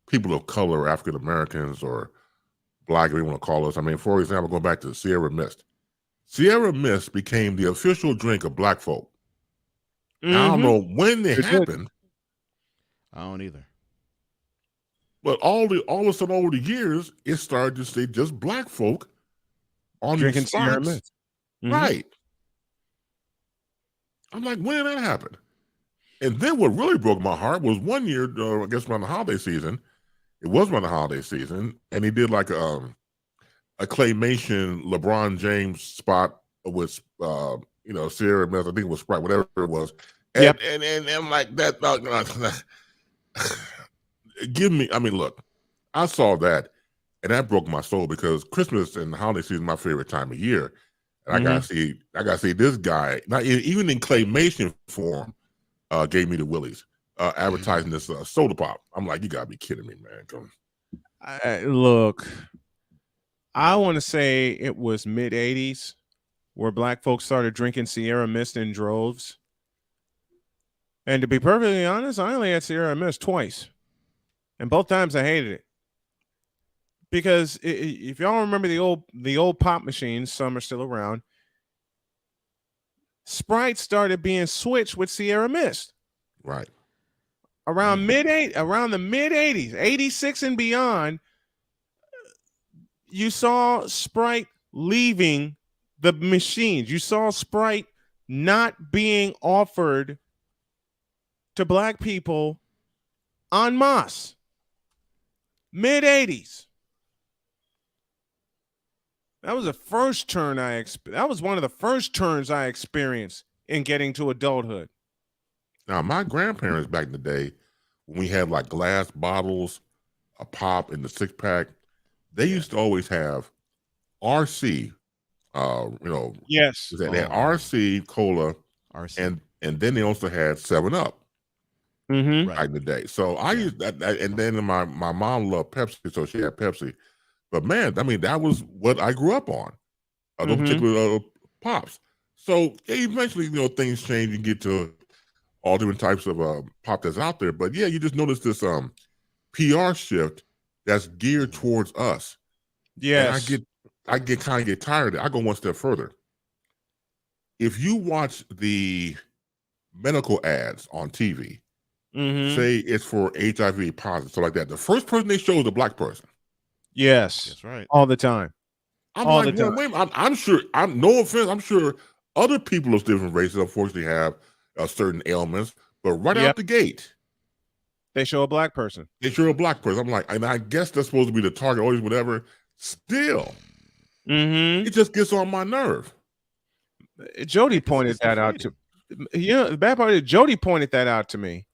people of color, African Americans, or Black, if you want to call us. I mean, for example, going back to Sierra Mist. Sierra Mist became the official drink of Black folk. Mm-hmm. I don't know when it happened. I don't either. But all of a sudden over the years, it started to say just Black folk on drinking these Sierra spots. Mist. Mm-hmm. Right. I'm like, when did that happen? And then what really broke my heart was one year, I guess around the holiday season. It was around the holiday season, and he did like a claymation LeBron James spot with Sierra Mist. I think it was Sprite, whatever it was. And I'm like, that. Look, I saw that, and that broke my soul because Christmas and the holiday season is my favorite time of year. And I gotta see this guy, not even in claymation form, gave me the willies, advertising this soda pop. I'm like, you gotta be kidding me, man. Look, I want to say it was mid 80s where Black folks started drinking Sierra Mist in droves. And to be perfectly honest, I only had Sierra Mist twice. And both times I hated it. Because if y'all remember the old pop machines, some are still around, Sprite started being switched with Sierra Mist. Right. Around the mid 80s, 86 and beyond, you saw Sprite leaving the machines. You saw Sprite not being offered to Black people en masse. Mid 80s. That was the first turn that was one of the first turns I experienced in getting to adulthood. Now, my grandparents back in the day, when we had like glass bottles, a pop in the 6-pack, they used to always have RC. Yes, they had RC cola, RC, and then they also had 7-Up. Mm-hmm. back in the day. So I used that, and then my mom loved Pepsi, so she had Pepsi. But man, I mean, that was what I grew up on. Those particular pops. So eventually, things change. You get to all different types of pop that's out there. But yeah, you just notice this PR shift that's geared towards us. Yes. And I get tired of it. I go one step further. If you watch the medical ads on TV, say it's for HIV positive, so like that, the first person they show is a black person. Yes. That's right. All the time. I'm all like, the time. wait, I'm sure, no offense, I'm sure other people of different races unfortunately have certain ailments, but right out the gate, they show a black person. They show a black person. I'm like, and I guess that's supposed to be the target audience, whatever. Still, it just gets on my nerve. Jody pointed that out to the bad part is Jody pointed that out to me.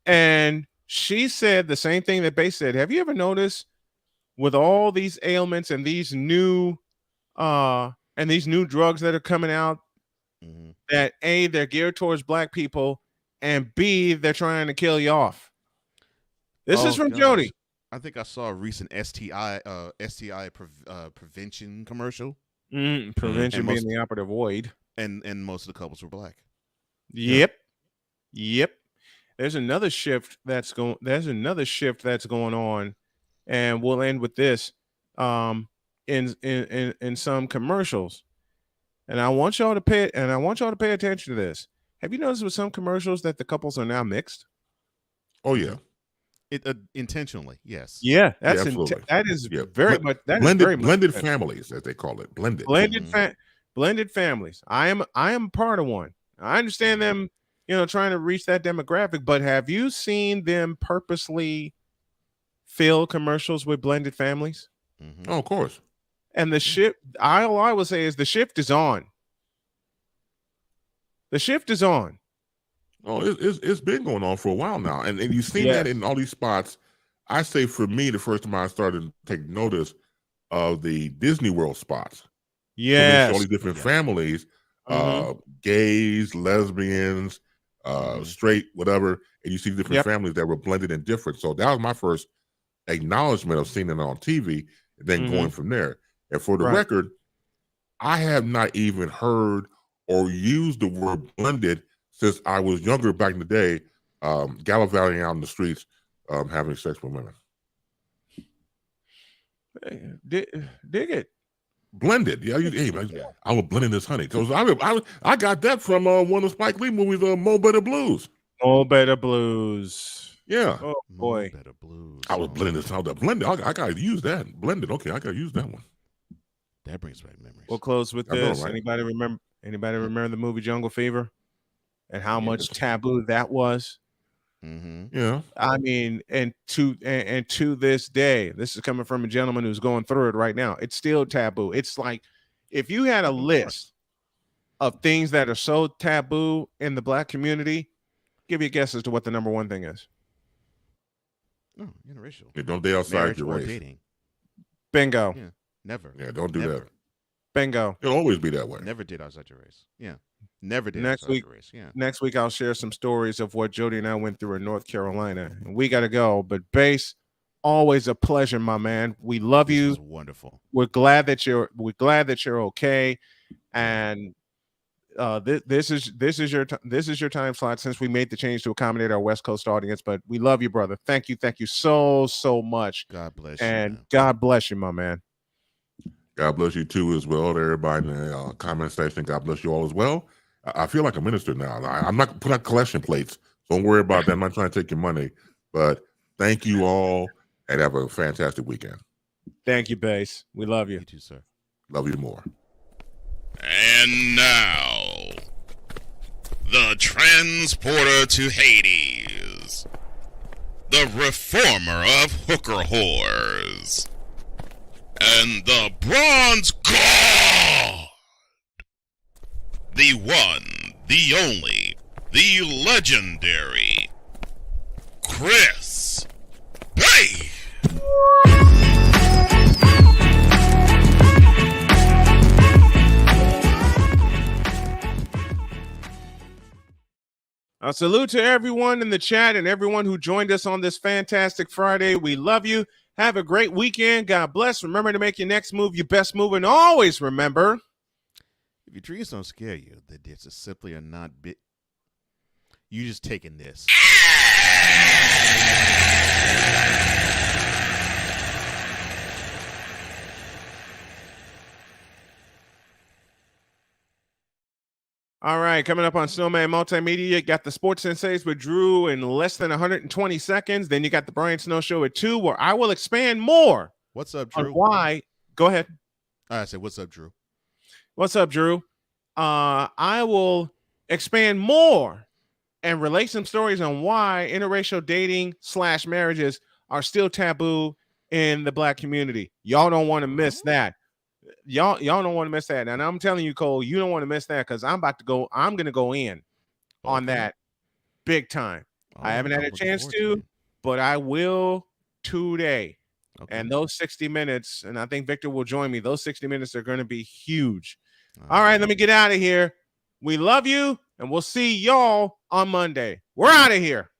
And she said the same thing that Bass said. Have you ever noticed with all these ailments and these new drugs that are coming out that A, they're geared towards black people, and B, they're trying to kill you off. This is from Jody. I think I saw a recent STI prevention commercial. Prevention being the operative word. And most of the couples were black. Yep. There's another shift that's going on, and we'll end with this in some commercials. And I want y'all to pay attention to this. Have you noticed with some commercials that the couples are now mixed? Oh yeah. It intentionally, yes. Yeah, absolutely. That is very much blended families, as they call it. Blended families. I am part of one. I understand them, trying to reach that demographic, but have you seen them purposely fill commercials with blended families? Oh, of course. And the shift, all I would say is the shift is on. The shift is on. Oh, it's been going on for a while now, and you've seen that in all these spots. I say for me, the first time I started to take notice of the Disney World spots. Yes, all these different families, gays, lesbians, straight, whatever, and you see different families that were blended and different. So that was my first acknowledgement of seeing it on TV, and then going from there. And for the record, I have not even heard or used the word blended since I was younger back in the day, gallivanting out in the streets, having sex with women. Dig it. Blended. Yeah, I was blending this honey. Because I got that from one of Spike Lee movies, Mo Better Blues. Mo Better Blues. Yeah. Oh, boy. Mo Better Blues. I was blending this out. Blended. I got to use that. Blended. Okay, I got to use that one. That brings back memories. We'll close with this. Know, right? Anybody remember the movie Jungle Fever? And how much taboo that was. Yeah. I mean, and to this day, this is coming from a gentleman who's going through it right now. It's still taboo. It's like if you had a list of things that are so taboo in the black community, give you a guess as to what the number one thing is. No, interracial. Yeah, don't date outside your race. Dating. Bingo. Yeah, never. Yeah, don't do that. Bingo. It'll always be that way. Never date outside your race. Yeah. Never did. Next week, next week I'll share some stories of what Jody and I went through in North Carolina. And we got to go. But Bass, always a pleasure, my man. We love you. This is wonderful. We're glad that you're okay. And this is your time slot since we made the change to accommodate our West Coast audience. But we love you, brother. Thank you so much. God bless you. And God bless you, my man. God bless you too, as well. To everybody in the comment section, God bless you all as well. I feel like a minister now. I'm not putting out collection plates. Don't worry about that. I'm not trying to take your money. But thank you all, and have a fantastic weekend. Thank you, Bass. We love you. You too, sir. Love you more. And now, the transporter to Hades, the reformer of hooker whores, and the Bronze GAWD. The one, the only, the legendary Chris Bay. A salute to everyone in the chat and everyone who joined us on this fantastic Friday. We love you. Have a great weekend. God bless. Remember to make your next move your best move. And always remember, if your dreams don't scare you, that it's just simply a not bit. You just taking this. all right, coming up on Snowman Multimedia, you got the Sports Sensates with Drew in less than 120 seconds. Then you got the Brian Snow Show at 2, where I will expand more. What's up, Drew? On why? Go ahead. I said, what's up, Drew? What's up, Drew? I will expand more and relate some stories on why interracial dating / marriages are still taboo in the Black community. Y'all don't want to miss that. Y'all don't want to miss that. And I'm telling you, Cole, you don't want to miss that because I'm going to go in on that big time. I haven't had a chance to, but I will today. Okay. And those 60 minutes, and I think Victor will join me, those 60 minutes are going to be huge. All right, let me get out of here. We love you, and we'll see y'all on Monday. We're out of here.